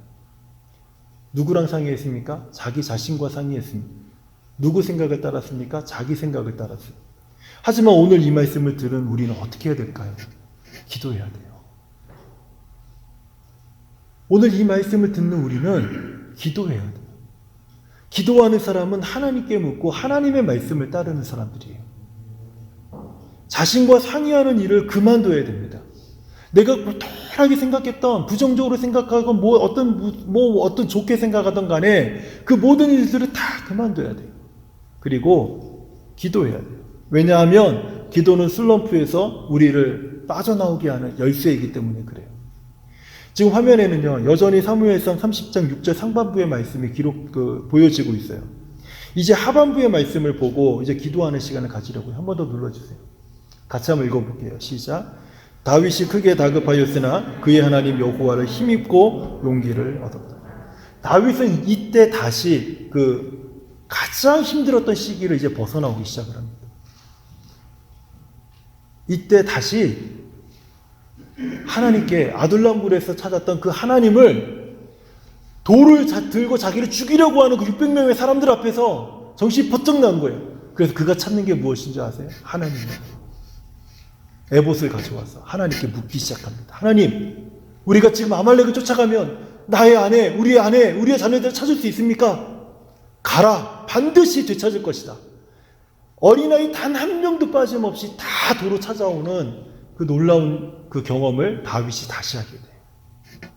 누구랑 상의했습니까? 자기 자신과 상의했습니다. 누구 생각을 따랐습니까? 자기 생각을 따랐어요. 하지만 오늘 이 말씀을 들은 우리는 어떻게 해야 될까요? 기도해야 돼요. 오늘 이 말씀을 듣는 우리는 기도해야 돼요. 기도하는 사람은 하나님께 묻고 하나님의 말씀을 따르는 사람들이에요. 자신과 상의하는 일을 그만둬야 됩니다. 내가 고통하게 생각했던, 부정적으로 생각하건 어떤 좋게 생각하던 간에 그 모든 일들을 다 그만둬야 돼요. 그리고 기도해야 돼요. 왜냐하면 기도는 슬럼프에서 우리를 빠져나오게 하는 열쇠이기 때문에 그래요. 지금 화면에는요, 여전히 사무엘상 30장 6절 상반부의 말씀이 보여지고 있어요. 이제 하반부의 말씀을 보고 이제 기도하는 시간을 가지려고요. 한 번 더 눌러주세요. 같이 한번 읽어볼게요. 시작. 다윗이 크게 다급하였으나 그의 하나님 여호와를 힘입고 용기를 얻었다. 다윗은 이때 다시 가장 힘들었던 시기를 이제 벗어나오기 시작을 합니다. 이때 다시 하나님께 아둘람굴에서 찾았던 그 하나님을 돌을 들고 자기를 죽이려고 하는 그 600명의 사람들 앞에서 정신이 번쩍 난 거예요. 그래서 그가 찾는 게 무엇인지 아세요? 하나님이에요. 에봇을 가져와서 하나님께 묻기 시작합니다. 하나님, 우리가 지금 아말렉을 쫓아가면 나의 아내, 우리의 자녀들을 찾을 수 있습니까? 가라. 반드시 되찾을 것이다. 어린아이 단 한 명도 빠짐없이 다 도로 찾아오는 그 놀라운 그 경험을 다윗이 다시 하게 돼요.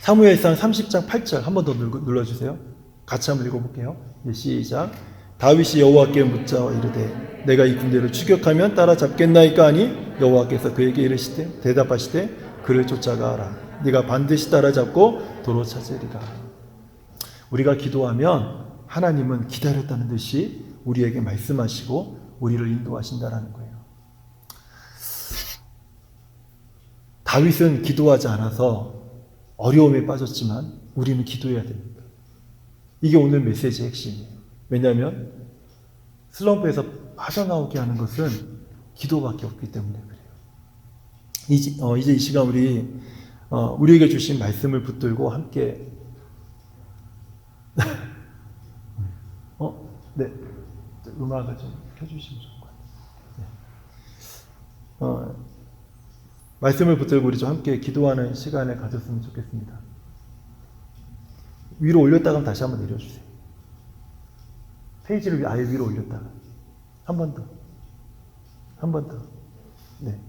사무엘상 30장 8절 한 번 더 눌러주세요. 같이 한번 읽어볼게요. 시작. 다윗이 여호와께 묻자 이르되 내가 이 군대를 추격하면 따라잡겠나이까 하니 여호와께서 그에게 이르시되 대답하시되 그를 쫓아가라. 네가 반드시 따라잡고 도로 찾으리라. 우리가 기도하면 하나님은 기다렸다는 듯이 우리에게 말씀하시고 우리를 인도하신다라는 거예요. 다윗은 기도하지 않아서 어려움에 빠졌지만 우리는 기도해야 됩니다. 이게 오늘 메시지의 핵심이에요. 왜냐하면 슬럼프에서 빠져나오게 하는 것은 기도밖에 없기 때문에 그래요. 이제 이 시간 우리에게 주신 말씀을 붙들고 함께 네, 음악을 좀 켜주시면 좋을 것 같아요. 말씀을 붙들고 우리 좀 함께 기도하는 시간을 가졌으면 좋겠습니다. 위로 올렸다가 다시 한번 내려주세요. 페이지를 아예 위로 올렸다가 한 번 더, 한 번 더. 네.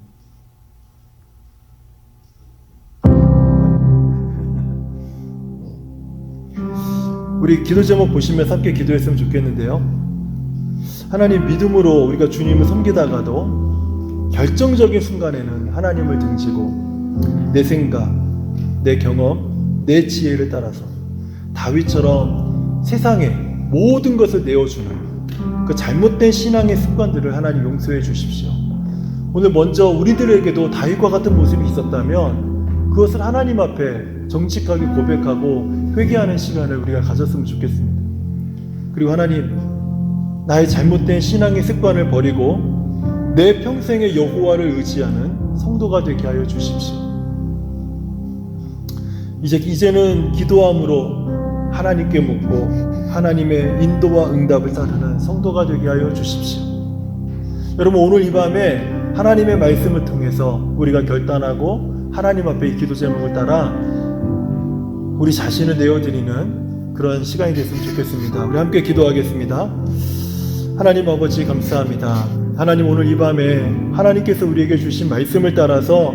우리 기도 제목 보시면서 함께 기도했으면 좋겠는데요. 하나님, 믿음으로 우리가 주님을 섬기다가도 결정적인 순간에는 하나님을 등지고 내 생각, 내 경험, 내 지혜를 따라서 다윗처럼 세상에 모든 것을 내어주는 그 잘못된 신앙의 습관들을 하나님 용서해 주십시오. 오늘 먼저 우리들에게도 다윗과 같은 모습이 있었다면 그것을 하나님 앞에 정직하게 고백하고 회개하는 시간을 우리가 가졌으면 좋겠습니다. 그리고 하나님, 나의 잘못된 신앙의 습관을 버리고 내 평생의 여호와를 의지하는 성도가 되게 하여 주십시오. 이제는 기도함으로 하나님께 묻고 하나님의 인도와 응답을 따르는 성도가 되게 하여 주십시오. 여러분, 오늘 이 밤에 하나님의 말씀을 통해서 우리가 결단하고 하나님 앞에 이 기도 제목을 따라 우리 자신을 내어드리는 그런 시간이 됐으면 좋겠습니다. 우리 함께 기도하겠습니다. 하나님 아버지, 감사합니다. 하나님, 오늘 이 밤에 하나님께서 우리에게 주신 말씀을 따라서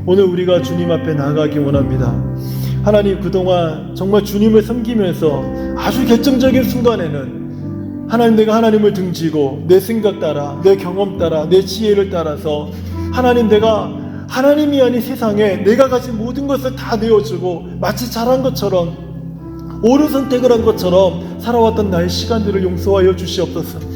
오늘 우리가 주님 앞에 나아가기 원합니다. 하나님, 그동안 정말 주님을 섬기면서 아주 결정적인 순간에는 하나님, 내가 하나님을 등지고 내 생각 따라, 내 경험 따라, 내 지혜를 따라서 하나님, 내가 하나님이 아닌 세상에 내가 가진 모든 것을 다 내어주고 마치 잘한 것처럼, 옳은 선택을 한 것처럼 살아왔던 나의 시간들을 용서하여 주시옵소서.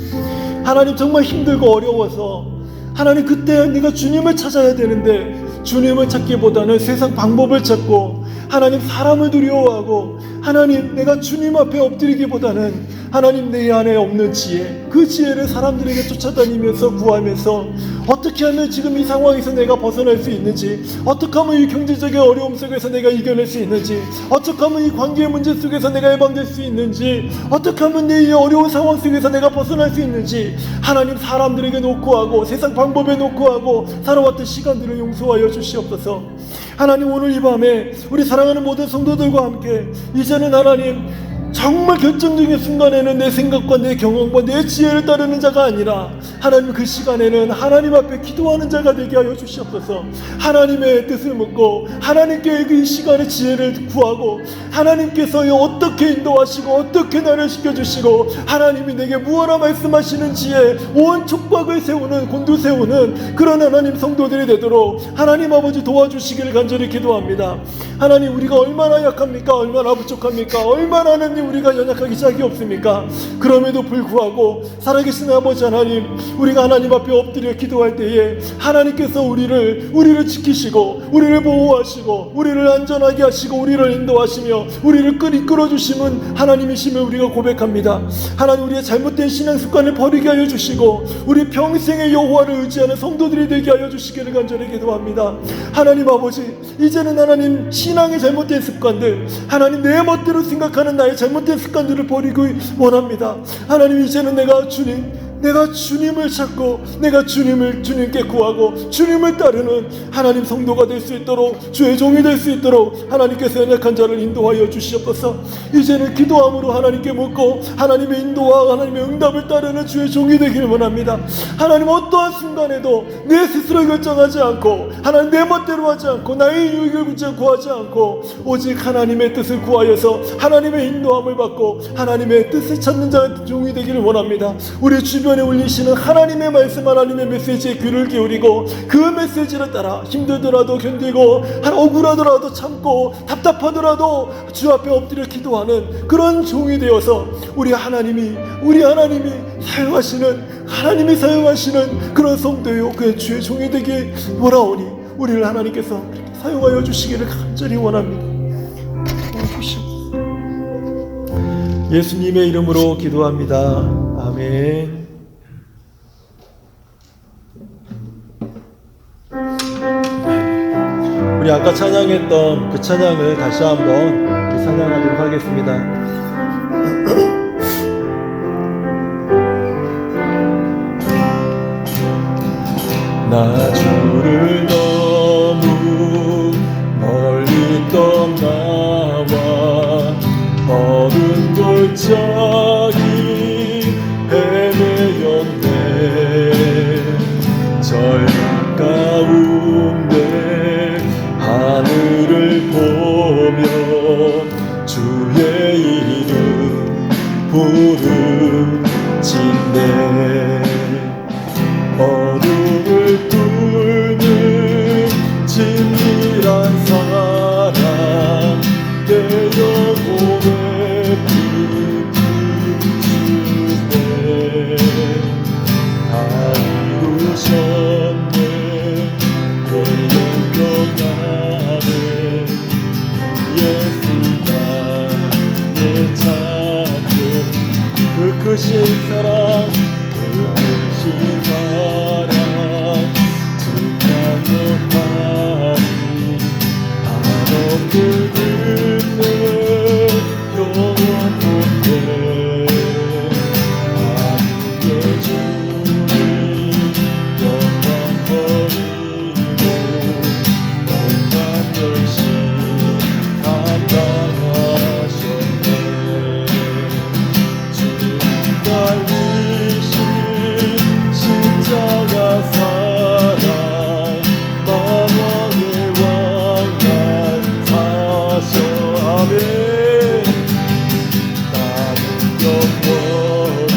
하나님, 정말 힘들고 어려워서 하나님, 그때 내가 주님을 찾아야 되는데 주님을 찾기보다는 세상 방법을 찾고 하나님, 사람을 두려워하고 하나님, 내가 주님 앞에 엎드리기보다는 하나님, 내 안에 없는 지혜, 그 지혜를 사람들에게 쫓아다니면서 구하면서 어떻게 하면 지금 이 상황에서 내가 벗어날 수 있는지, 어떻게 하면 이 경제적인 어려움 속에서 내가 이겨낼 수 있는지, 어떻게 하면 이 관계의 문제 속에서 내가 해방될 수 있는지, 어떻게 하면 내 이 어려운 상황 속에서 내가 벗어날 수 있는지 하나님, 사람들에게 놓고 하고 세상 방법에 놓고 하고 살아왔던 시간들을 용서하여 주시옵소서. 하나님, 오늘 이 밤에 우리 사랑하는 모든 성도들과 함께 이제는 하나님, 정말 결정적인 순간에는 내 생각과 내 경험과 내 지혜를 따르는 자가 아니라 하나님, 그 시간에는 하나님 앞에 기도하는 자가 되게 하여 주시옵소서. 하나님의 뜻을 묻고 하나님께 이 시간에 지혜를 구하고 하나님께서 어떻게 인도하시고 어떻게 나를 시켜주시고 하나님이 내게 무엇라 말씀하시는지에 온 촉박을 세우는, 곤두세우는 그런 하나님 성도들이 되도록 하나님 아버지 도와주시기를 간절히 기도합니다. 하나님, 우리가 얼마나 약합니까? 얼마나 부족합니까? 얼마나 하나님 우리가 연약하기 짝이 없습니까? 그럼에도 불구하고 살아계신 아버지 하나님, 우리가 하나님 앞에 엎드려 기도할 때에 하나님께서 우리를 지키시고 우리를 보호하시고 우리를 안전하게 하시고 우리를 인도하시며 우리를 이끌어 주심은 하나님이심을 우리가 고백합니다. 하나님, 우리의 잘못된 신앙 습관을 버리게 하여 주시고 우리 평생의 여호와를 의지하는 성도들이 되게 하여 주시기를 간절히 기도합니다. 하나님 아버지, 이제는 하나님, 신앙의 잘못된 습관들, 하나님, 내 멋대로 생각하는 나의 잘못된 습관들을 버리고 원합니다. 하나님, 이제는 내가 주님을 찾고 내가 주님께 구하고 주님을 따르는 하나님 성도가 될 수 있도록, 주의 종이 될 수 있도록 하나님께서 연약한 자를 인도하여 주시옵소서. 이제는 기도함으로 하나님께 묻고 하나님의 인도와 하나님의 응답을 따르는 주의 종이 되기를 원합니다. 하나님, 어떠한 순간에도 내 스스로 결정하지 않고 하나님 내 멋대로 하지 않고 나의 유익을 구하지 않고 오직 하나님의 뜻을 구하여서 하나님의 인도함을 받고 하나님의 뜻을 찾는 자 종이 되기를 원합니다. 우리 주변에 울리시는 하나님의 말씀, 하나님의 메시지에 귀를 기울이고 그 메시지를 따라 힘들더라도 견디고 억울하더라도 참고 답답하더라도 주 앞에 엎드려 기도하는 그런 종이 되어서 우리 하나님이 사용하시는 그런 성도요, 그 주의 종이 되기 원하오니 우리를 하나님께서 사용하여 주시기를 간절히 원합니다. 예수님의 이름으로 기도합니다. 아멘. 우리 아까 찬양했던 그 찬양을 다시 한번 찬양하도록 하겠습니다. 나 주를 너무 멀리 떠나와 어른 골짜기 헤매었네. 절망 가운데 하늘을 보며 주의 이름 부르짖네. 어둠을 뚫는 진실한 사랑, 내 영혼의 주네. 다 이루셨네. 내 영영 안에 예수가 내 찾는 그 크신 사랑, 그 크신 사랑 증명하니 한없이 듣는 영원 못해. 하늘의 주님 영광 버리고 영광 열심 감당하셨네. 주님 달리신 영원히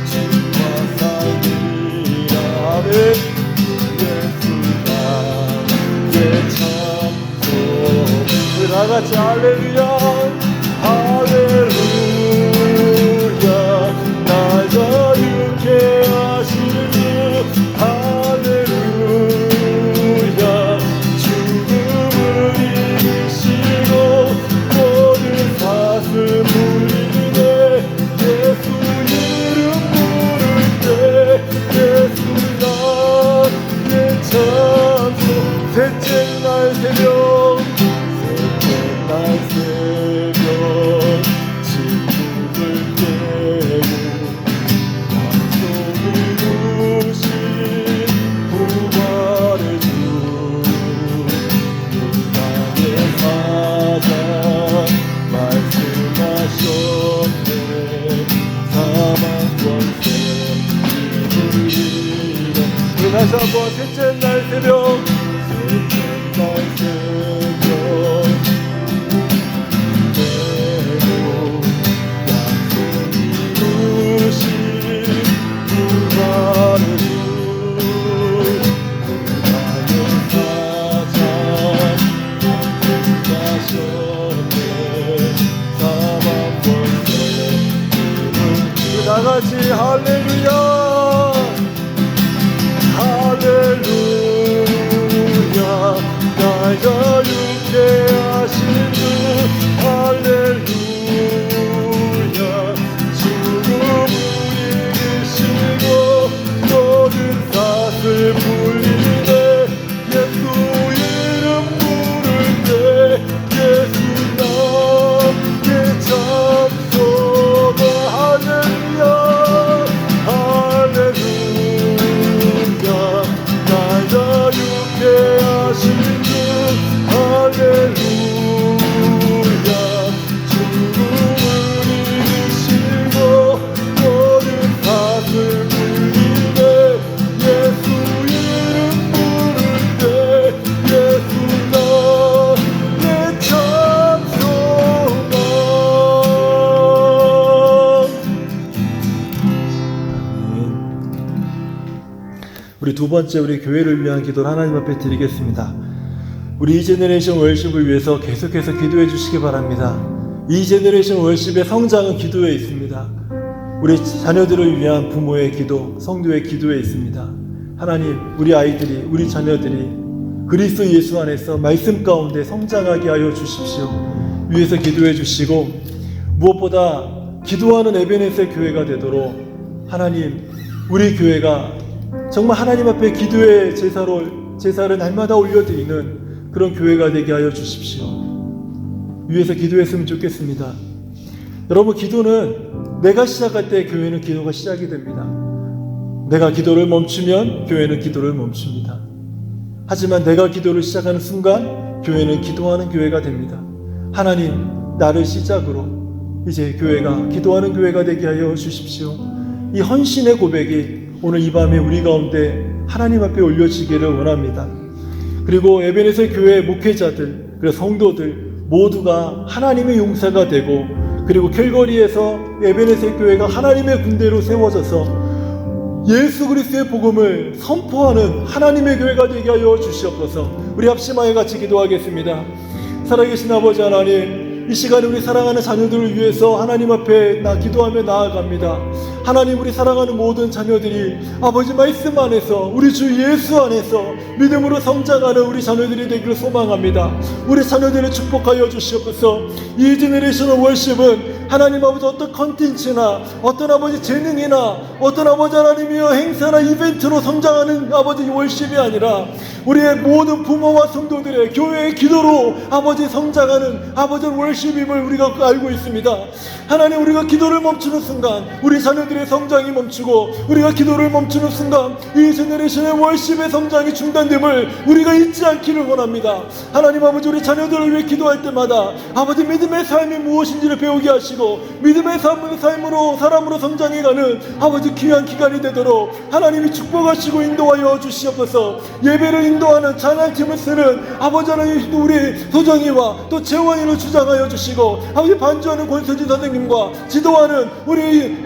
주와 살리라. 아멘. 예수가 내 참소. 우리 다 같이 할렐루야 할렐루야. 날 자유케 하신 주 할렐루야. 죽음을 이기시고 모든 사슬 물리네. 예수 이름 부를 때 예수가 내 참소. 셋째 날 새벽 친구들 깨고 약속을 이루신 부활의 주 땅의 사자 말씀하셨네. 사망 권세 이불이라. 다시 한번 셋째 날 새벽 셋째 날 새벽 다같이 할렐루야 할렐루야. 날 자유케 하신 주 할렐루야. 죽음을 이기시고 모든 사슬 풀리네. 예수 이름 부를 때 예수가 내 참소가 할렐루야 할렐루야. 날 자유케 하신 주 할렐루야. 죽음을 이기시고 모든 사슬 풀리네. 예수 이름 부를 때 예수가 내 참소가. 우리 두 번째 우리 교회를 위한 기도를 하나님 앞에 드리겠습니다. 우리 이제너레이션 월십을 위해서 계속해서 기도해 주시기 바랍니다. 이제너레이션 월십의 성장은 기도에 있습니다. 우리 자녀들을 위한 부모의 기도, 성도의 기도에 있습니다. 하나님, 우리 아이들이, 우리 자녀들이 그리스도 예수 안에서 말씀 가운데 성장하게 하여 주십시오. 위에서 기도해 주시고 무엇보다 기도하는 에베네셀 교회가 되도록 하나님, 우리 교회가 정말 하나님 앞에 기도의 제사를 날마다 올려드리는 그런 교회가 되게 하여 주십시오. 위에서 기도했으면 좋겠습니다. 여러분, 기도는 내가 시작할 때 교회는 기도가 시작이 됩니다. 내가 기도를 멈추면 교회는 기도를 멈춥니다. 하지만 내가 기도를 시작하는 순간 교회는 기도하는 교회가 됩니다. 하나님, 나를 시작으로 이제 교회가 기도하는 교회가 되게 하여 주십시오. 이 헌신의 고백이 오늘 이 밤에 우리 가운데 하나님 앞에 올려지기를 원합니다. 그리고 에베네셀 교회 목회자들, 그리고 성도들 모두가 하나님의 용사가 되고, 그리고 캘거리에서 에베네셀 교회가 하나님의 군대로 세워져서 예수 그리스도의 복음을 선포하는 하나님의 교회가 되게 하여 주시옵소서. 우리 합심하여 같이 기도하겠습니다. 살아계신 아버지 하나님, 이 시간에 우리 사랑하는 자녀들을 위해서 하나님 앞에 기도하며 나아갑니다. 하나님, 우리 사랑하는 모든 자녀들이 아버지 말씀 안에서, 우리 주 예수 안에서 믿음으로 성장하는 우리 자녀들이 되기를 소망합니다. 우리 자녀들을 축복하여 주시옵소서. 이 제너레이션 월십은 하나님 아버지 어떤 컨텐츠나 어떤 아버지 재능이나 어떤 아버지 하나님이여 행사나 이벤트로 성장하는 아버지 월십이 아니라 우리의 모든 부모와 성도들의 교회의 기도로 아버지 성장하는 아버지 월십임을 우리가 알고 있습니다. 하나님, 우리가 기도를 멈추는 순간 우리 자녀들의 성장이 멈추고, 우리가 기도를 멈추는 순간 이 제너레이션의 월십의 성장이 중단됨을 우리가 잊지 않기를 원합니다. 하나님 아버지, 우리 자녀들을 위해 기도할 때마다 아버지 믿음의 삶이 무엇인지를 배우게 하시고, 하시고 믿음의 삶으로 사람으로 성장해가는 아버지 귀한 기간이 되도록 하나님이 축복하시고 인도하여 주시옵소서. 예배를 인도하는 찬양팀을 쓰는 아버지 하나님 우리 소정이와 또 재원이를 주장하여 주시고 아버지 반주하는 권서진 선생님과 지도하는 우리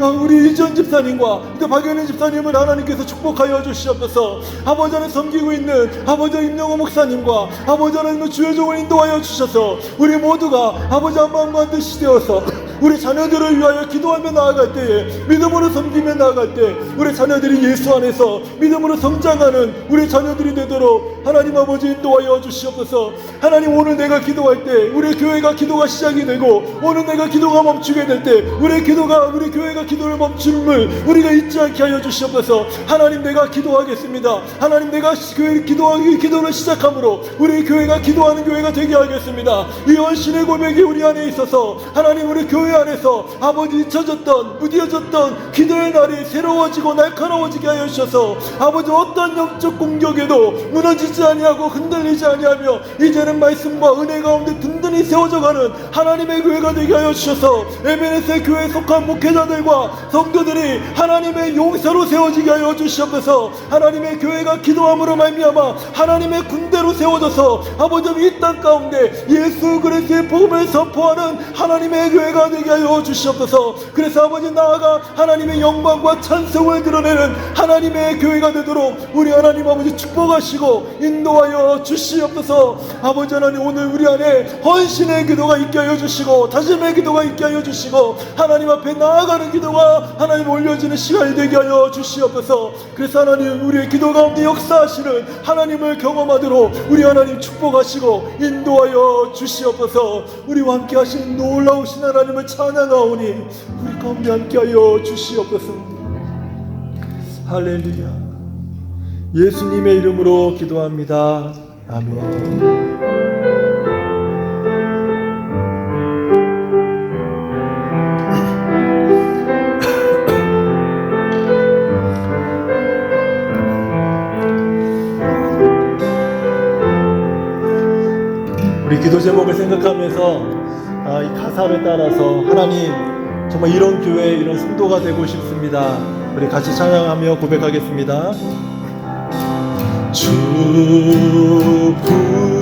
이전 집사님과 또 박연희 집사님을 하나님께서 축복하여 주시옵소서. 아버지 하나님 섬기고 있는 아버지 임영호 목사님과 아버지 하나님 주여종을 인도하여 주셔서 우리 모두가 아버지 한 마음과 한 뜻이 되어서 우리 자녀들을 위하여 기도하며 나아갈 때에 믿음으로 섬기며 나아갈 때 우리 자녀들이 예수 안에서 믿음으로 성장하는 우리 자녀들이 되도록 하나님 아버지 인도하여 주시옵소서. 하나님 오늘 내가 기도할 때 우리 교회가 기도가 시작이 되고 오늘 내가 기도가 멈추게 될 때 우리 교회가 기도를 멈춤을 우리가 잊지 않게 하여 주시옵소서. 하나님 내가 기도하겠습니다. 하나님 내가 기도를 시작함으로 우리 교회가 기도하는 교회가 되게 하겠습니다. 이 헌신의 고백이 우리 안에 있어서 하나님 우리 교회 안에서 아버지 잊혀졌던 무뎌졌던 기도의 날이 새로워지고 날카로워지게 하여 주셔서 아버지 어떤 영적 공격에도 무너지지 아니하고 흔들리지 아니하며 이제는 말씀과 은혜 가운데 든든히 세워져가는 하나님의 교회가 되게 하여 주셔서 에베네스 교회에 속한 목회자들과 성도들이 하나님의 용사로 세워지게 하여 주시옵소서. 하나님의 교회가 기도함으로 말미암아 하나님의 군대로 세워져서 아버지 이 땅 가운데 예수 그리스도의 복음을 선포하는 하나님의 교회가 되게 하여 주시옵소서. 그래서 아버지 나아가 하나님의 영광과 찬송을 드러내는 하나님의 교회가 되도록 우리 하나님 아버지 축복하시고 인도하여 주시옵소서. 아버지 하나님 오늘 우리 안에 헌신의 기도가 있게 하여 주시고 다짐의 기도가 있게 하여 주시고 하나님 앞에 나아가는 기도가 하나님 올려지는 시간이 되게 하여 주시옵소서. 그래서 하나님 우리의 기도 가운데 역사하시는 하나님을 경험하도록 우리 하나님 축복하시고 인도하여 주시옵소서. 우리와 함께 하시는 놀라우신 하나님을 찬양하오니 우리 가운데 함께 하여 주시옵소서. 할렐루야. 예수님의 이름으로 기도합니다. 아멘. 우리 기도 제목을 생각하면서 이 가사를 따라서 하나님 정말 이런 교회 이런 성도가 되고 싶습니다. 우리 같이 찬양하며 고백하겠습니다. 주 품에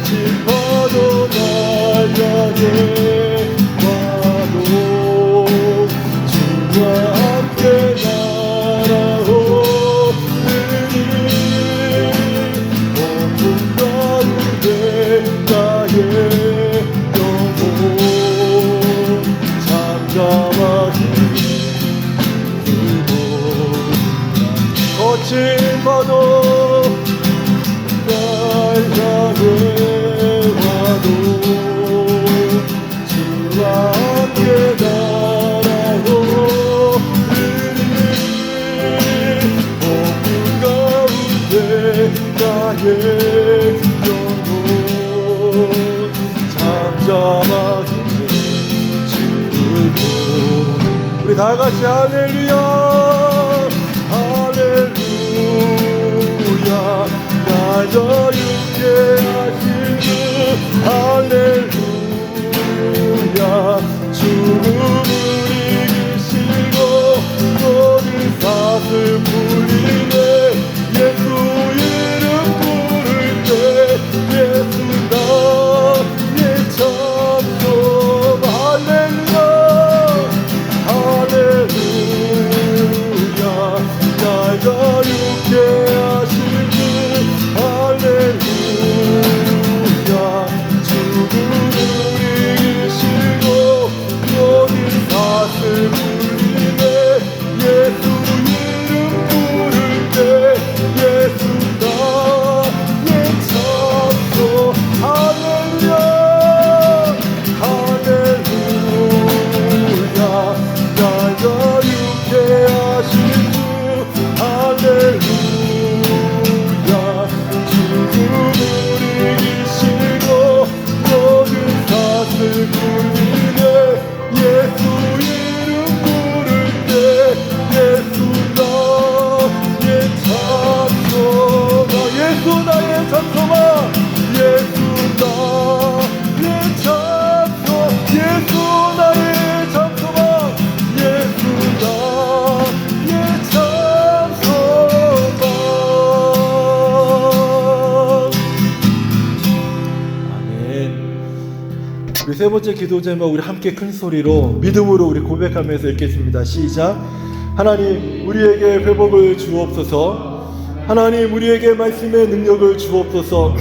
거친 파도 날 향해 와도 주와 함께 날아오르니 어둠 가운데 나의 영혼 잠잠하게 들고 거친 파도 날 향해 와도 주와 우리 다 같이 할렐루야 할렐루야 나 자유케 하신 주 할렐루야 죽음을 이기시고 모든 사슬 풀리네 예수 이름 부를 때 예수 나의 참소 할렐루야 할렐루야 날 자유케 하신 주 할렐루야 죽음을 이기시고 모든 사슬 풀리네 예수 이름 부를 때 예수 나의 참소 할렐루야 할렐루야 날 자유케 하신 주 할렐루야 죽음을 이기시고 모든 사슬 풀리네 예수 이름 부를 때 예수 나의 참소가 예수 나의 참소가 예수 나의 참소 예수 나의 참소가 예수 나의 참소가 아멘. 우리 세 번째 기도 제목 우리 함께 큰 소리로 믿음으로 우리 고백하면서 읽겠습니다. 시작. 하나님 우리에게 회복을 주옵소서. 하나님 우리에게 말씀의 능력을 주옵소서.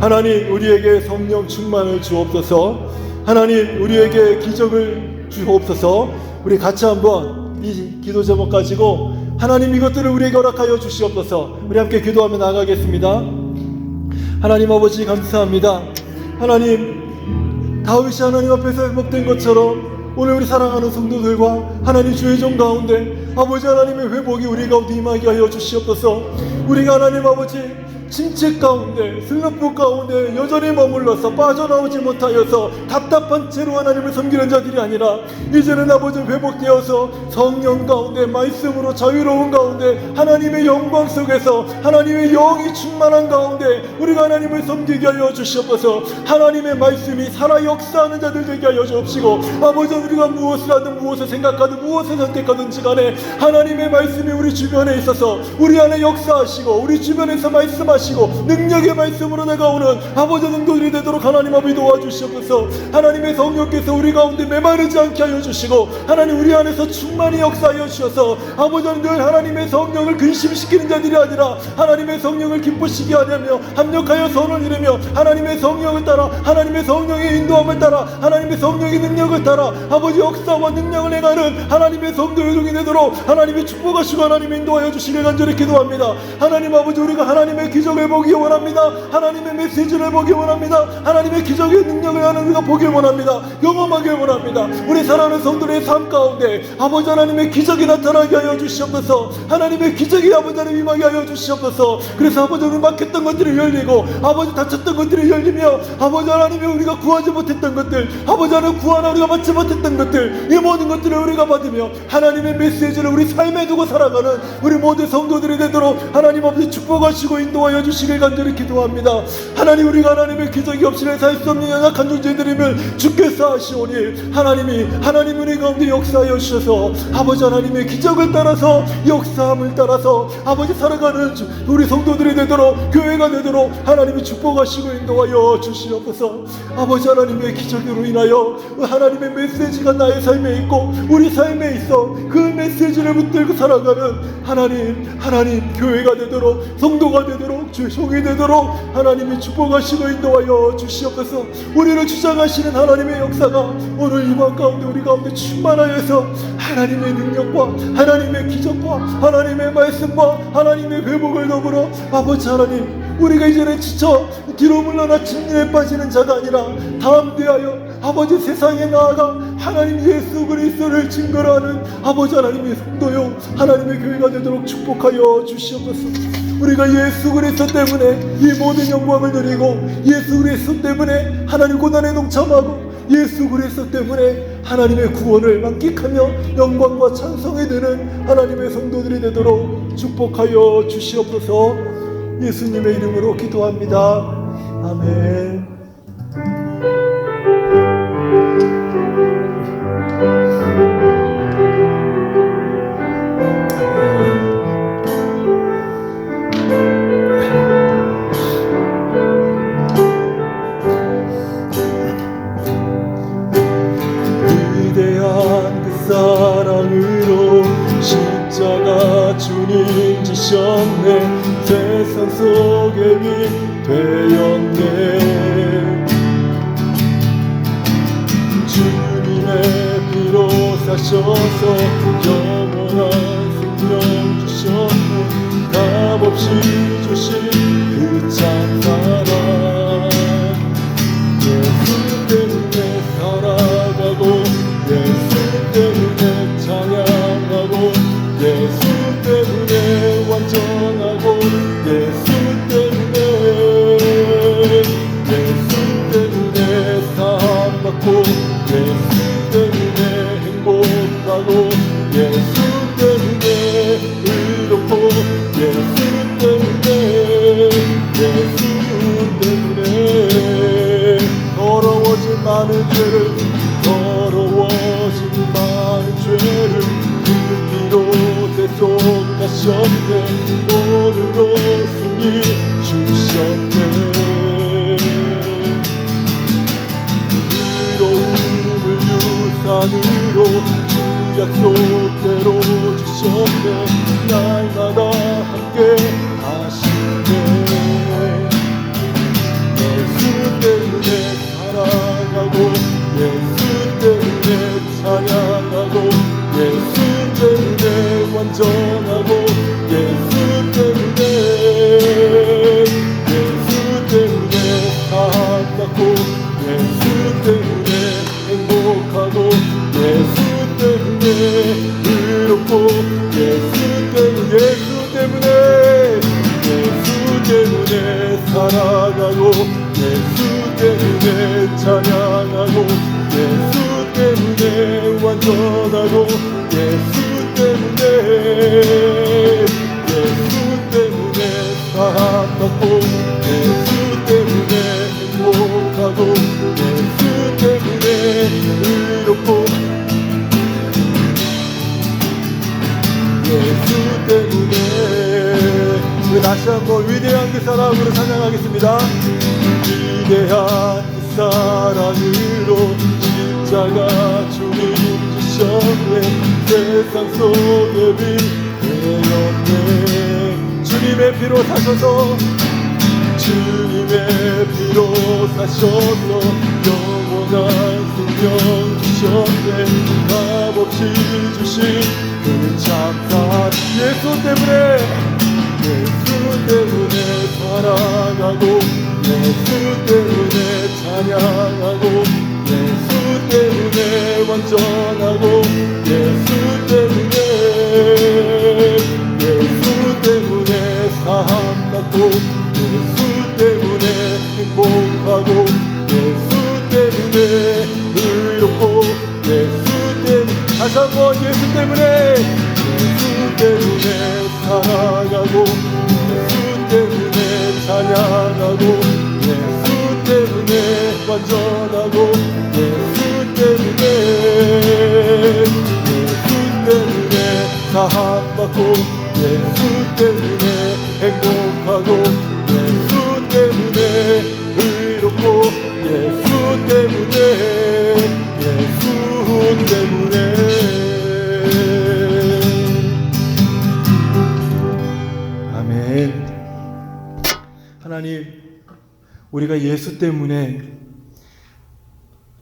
하나님 우리에게 성령 충만을 주옵소서. 하나님 우리에게 기적을 주옵소서. 우리 같이 한번 이 기도 제목 가지고 하나님 이것들을 우리에게 허락하여 주시옵소서. 우리 함께 기도하며 나가겠습니다. 하나님 아버지 감사합니다. 하나님 다윗이 하나님 앞에서 회복된 것처럼 오늘 우리 사랑하는 성도들과 하나님 주의 종 가운데 아버지 하나님의 회복이 우리 가운데 임하게 하여 주시옵소서. 우리가 하나님 아버지 침체 가운데 슬럼프 가운데 여전히 머물러서 빠져나오지 못하여서 답답한 채로 하나님을 섬기는 자들이 아니라 이제는 아버지 회복되어서 성령 가운데 말씀으로 자유로운 가운데 하나님의 영광 속에서 하나님의 영이 충만한 가운데 우리가 하나님을 섬기게 하여 주시옵소서. 하나님의 말씀이 살아 역사하는 자들 되게 하여 주옵시고 아버지 우리가 무엇을 하든 무엇을 생각하든 무엇을 선택하든지 간에 하나님의 말씀이 우리 주변에 있어서 우리 안에 역사하시고 우리 주변에서 말씀하시고 능력의 말씀으로 다가오는 아버지 성도들이 되도록 하나님 아버지 도와주시옵소서. 하나님의 성령께서 우리 가운데 메마르지 않게 하여 주시고 하나님 우리 안에서 충만히 역사하여 주셔서 아버지는 늘 하나님의 성령을 근심시키는 자들이 아니라 하나님의 성령을 기쁘시게 하려며 합력하여 선을 이루며 하나님의 성령을 따라 하나님의 성령의 인도함을 따라 하나님의 성령의 능력을 따라 아버지 역사와 능력을 행하는 하나님의 성도의 종이 되도록 하나님의 축복하시고 하나님의 인도하여 주시길 간절히 기도합니다. 하나님 아버지 우리가 하나님의 기적을 보기 원합니다. 하나님의 메시지를 보기 원합니다. 하나님의 기적의 능력을 하는 우리가 보길 원합니다. 경험하길 원합니다. 우리 사랑하는 성도의 삶 가운데 아버지 하나님의 기적이 나타나게 하여 주시옵소서. 하나님의 기적이 아버지 하나님 임하게 하여 주시옵소서. 그래서 아버지 오늘 막혔던 것들이 열리고 아버지 닫혔던 것들이 열리며 아버지 하나님이 우리가 구하지 못했던 것들 아버지 하나님 구하나 우리가 받지 못했던 것들 이 모든 것들을 우리가 받으며 하나님의 메시지를 우리 삶에 두고 살아가는 우리 모든 성도들이 되도록 하나님 아버지 축복하시고 인도하여 주시길 간절히 기도합니다. 하나님 우리가 하나님의 기적이 없이는 살 수 없는 연약한 존재들임을 주께서 아시오니 하나님 우리 가운데 역사하여 주셔서 아버지 하나님의 기적을 따라서 역사함을 따라서 아버지 살아가는 우리 성도들이 되도록 교회가 되도록 하나님이 축복하시고 인도하여 주시옵소서. 아버지 하나님의 기적으로 인하여 하나님의 메시지가 나의 삶에 있고 우리 삶에 있어 그 메시지를 붙들고 살아가는 하나님 교회가 되도록 성도가 되도록 주의 종이 되도록 하나님이 축복하시고 인도하여 주시옵소서. 우리를 주장하시는 하나님의 역사가 오늘 이번 가운데 우리 가운데 충만하여서 하나님의 능력과 하나님의 기적과 하나님의 말씀과 하나님의 회복을 더불어 아버지 하나님 우리가 이제는 지쳐 뒤로 물러나 진리에 빠지는 자가 아니라 담대하여 아버지 세상에 나아가 하나님 예수 그리스도를 증거로 하는 아버지 하나님의 성도요 하나님의 교회가 되도록 축복하여 주시옵소서. 우리가 예수 그리스도 때문에 이 모든 영광을 누리고 예수 그리스도 때문에 하나님 고난에 동참하고 예수 그리스도 때문에 하나님의 구원을 만끽하며 영광과 찬송이 되는 하나님의 성도들이 되도록 축복하여 주시옵소서. 예수님의 이름으로 기도합니다. 아멘. 위대한 그 사랑으로 십자가 주님 지셨네. 세상 속에 빛 되었네. 주님의 피로 사셔서 영원한 생명 주셨네. 값없이 주신 그 참 사랑. 예수 때문에 살아가고 예수 때문에 찬양하고 예수 때문에 완전하고 예수 때문에 사함받고 예수 때문에 행복하고 예수 때문에 의롭고 예수 때문에 더러워진 많은 죄를 그 피로 대속하셨네. 오늘도 승리 주셨네. 의로움을 유산으로 주 약속대로 주셨네. 날마다 함께 하시네. 예수 때문에 살아가고 예수 때문에 찬양하고 예수 때문에 완전하고 예수 때문에 사랑받고 예수 때문에 행복하고 예수 때문에 의롭고 예수 때문에 살아가고 예수 때문에 찬양하고 예수 때문에 완전하고 예수 때문에 사랑받고 예수 때문에 행복하고 예수 때문에 의롭고 예수 때문에. 다시 한번 위대한 그 사랑으로 찬양하겠습니다. 위대한 그 사랑으로 십자가 주님 지셨네. 세상 속에 빛 되었네. 주님의 피로 사셔서 영원한 생명 주셨네. 값없이 주신 그 참사. 예수 때문에 살아가고 예수 때문에 찬양하고 예수 때문에 완전하고 예수 때문에 사함받고 예수 때문에 행복하고 예수 때문에 의롭고 예수 때문에 다시 한번 예수 때문에 살아가고 예수 때문에 찬양하고 예수 때문에 완전하고 예수 때문에 사함받고 예수 때문에 행복하고 예수 때문에 의롭고 예수 때문에 아멘. 하나님, 우리가 예수 때문에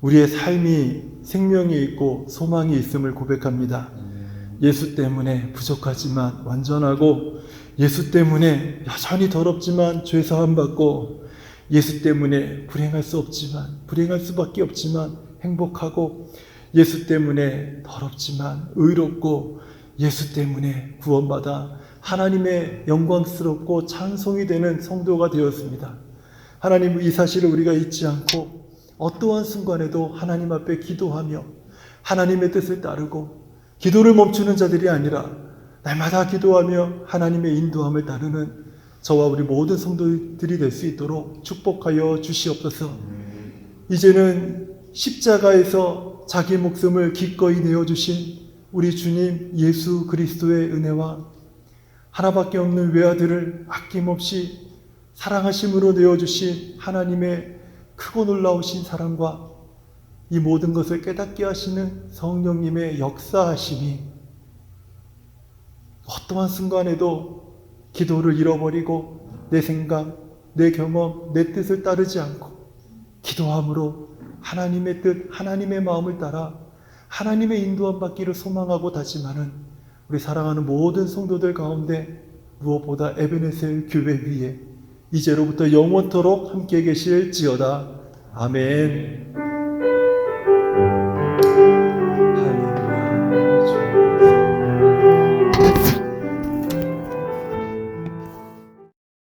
우리의 삶이 생명이 있고 소망이 있음을 고백합니다. 예수 때문에 부족하지만 완전하고 예수 때문에 여전히 더럽지만 죄 사함 받고 예수 때문에 불행할 수밖에 없지만 행복하고 예수 때문에 더럽지만 의롭고 예수 때문에 구원받아 하나님의 영광스럽고 찬송이 되는 성도가 되었습니다. 하나님, 이 사실을 우리가 잊지 않고 어떠한 순간에도 하나님 앞에 기도하며 하나님의 뜻을 따르고 기도를 멈추는 자들이 아니라 날마다 기도하며 하나님의 인도함을 따르는 저와 우리 모든 성도들이 될 수 있도록 축복하여 주시옵소서. 이제는 십자가에서 자기 목숨을 기꺼이 내어주신 우리 주님 예수 그리스도의 은혜와 하나밖에 없는 외아들을 아낌없이 사랑하심으로 내어주신 하나님의 크고 놀라우신 사랑과 이 모든 것을 깨닫게 하시는 성령님의 역사하심이 어떠한 순간에도 기도를 잃어버리고 내 생각, 내 경험, 내 뜻을 따르지 않고 기도함으로 하나님의 뜻, 하나님의 마음을 따라 하나님의 인도함 받기를 소망하고 다짐하는 우리 사랑하는 모든 성도들 가운데 무엇보다 에베네셀 교회 위에 이제로부터 영원토록 함께 계실지어다. 아멘.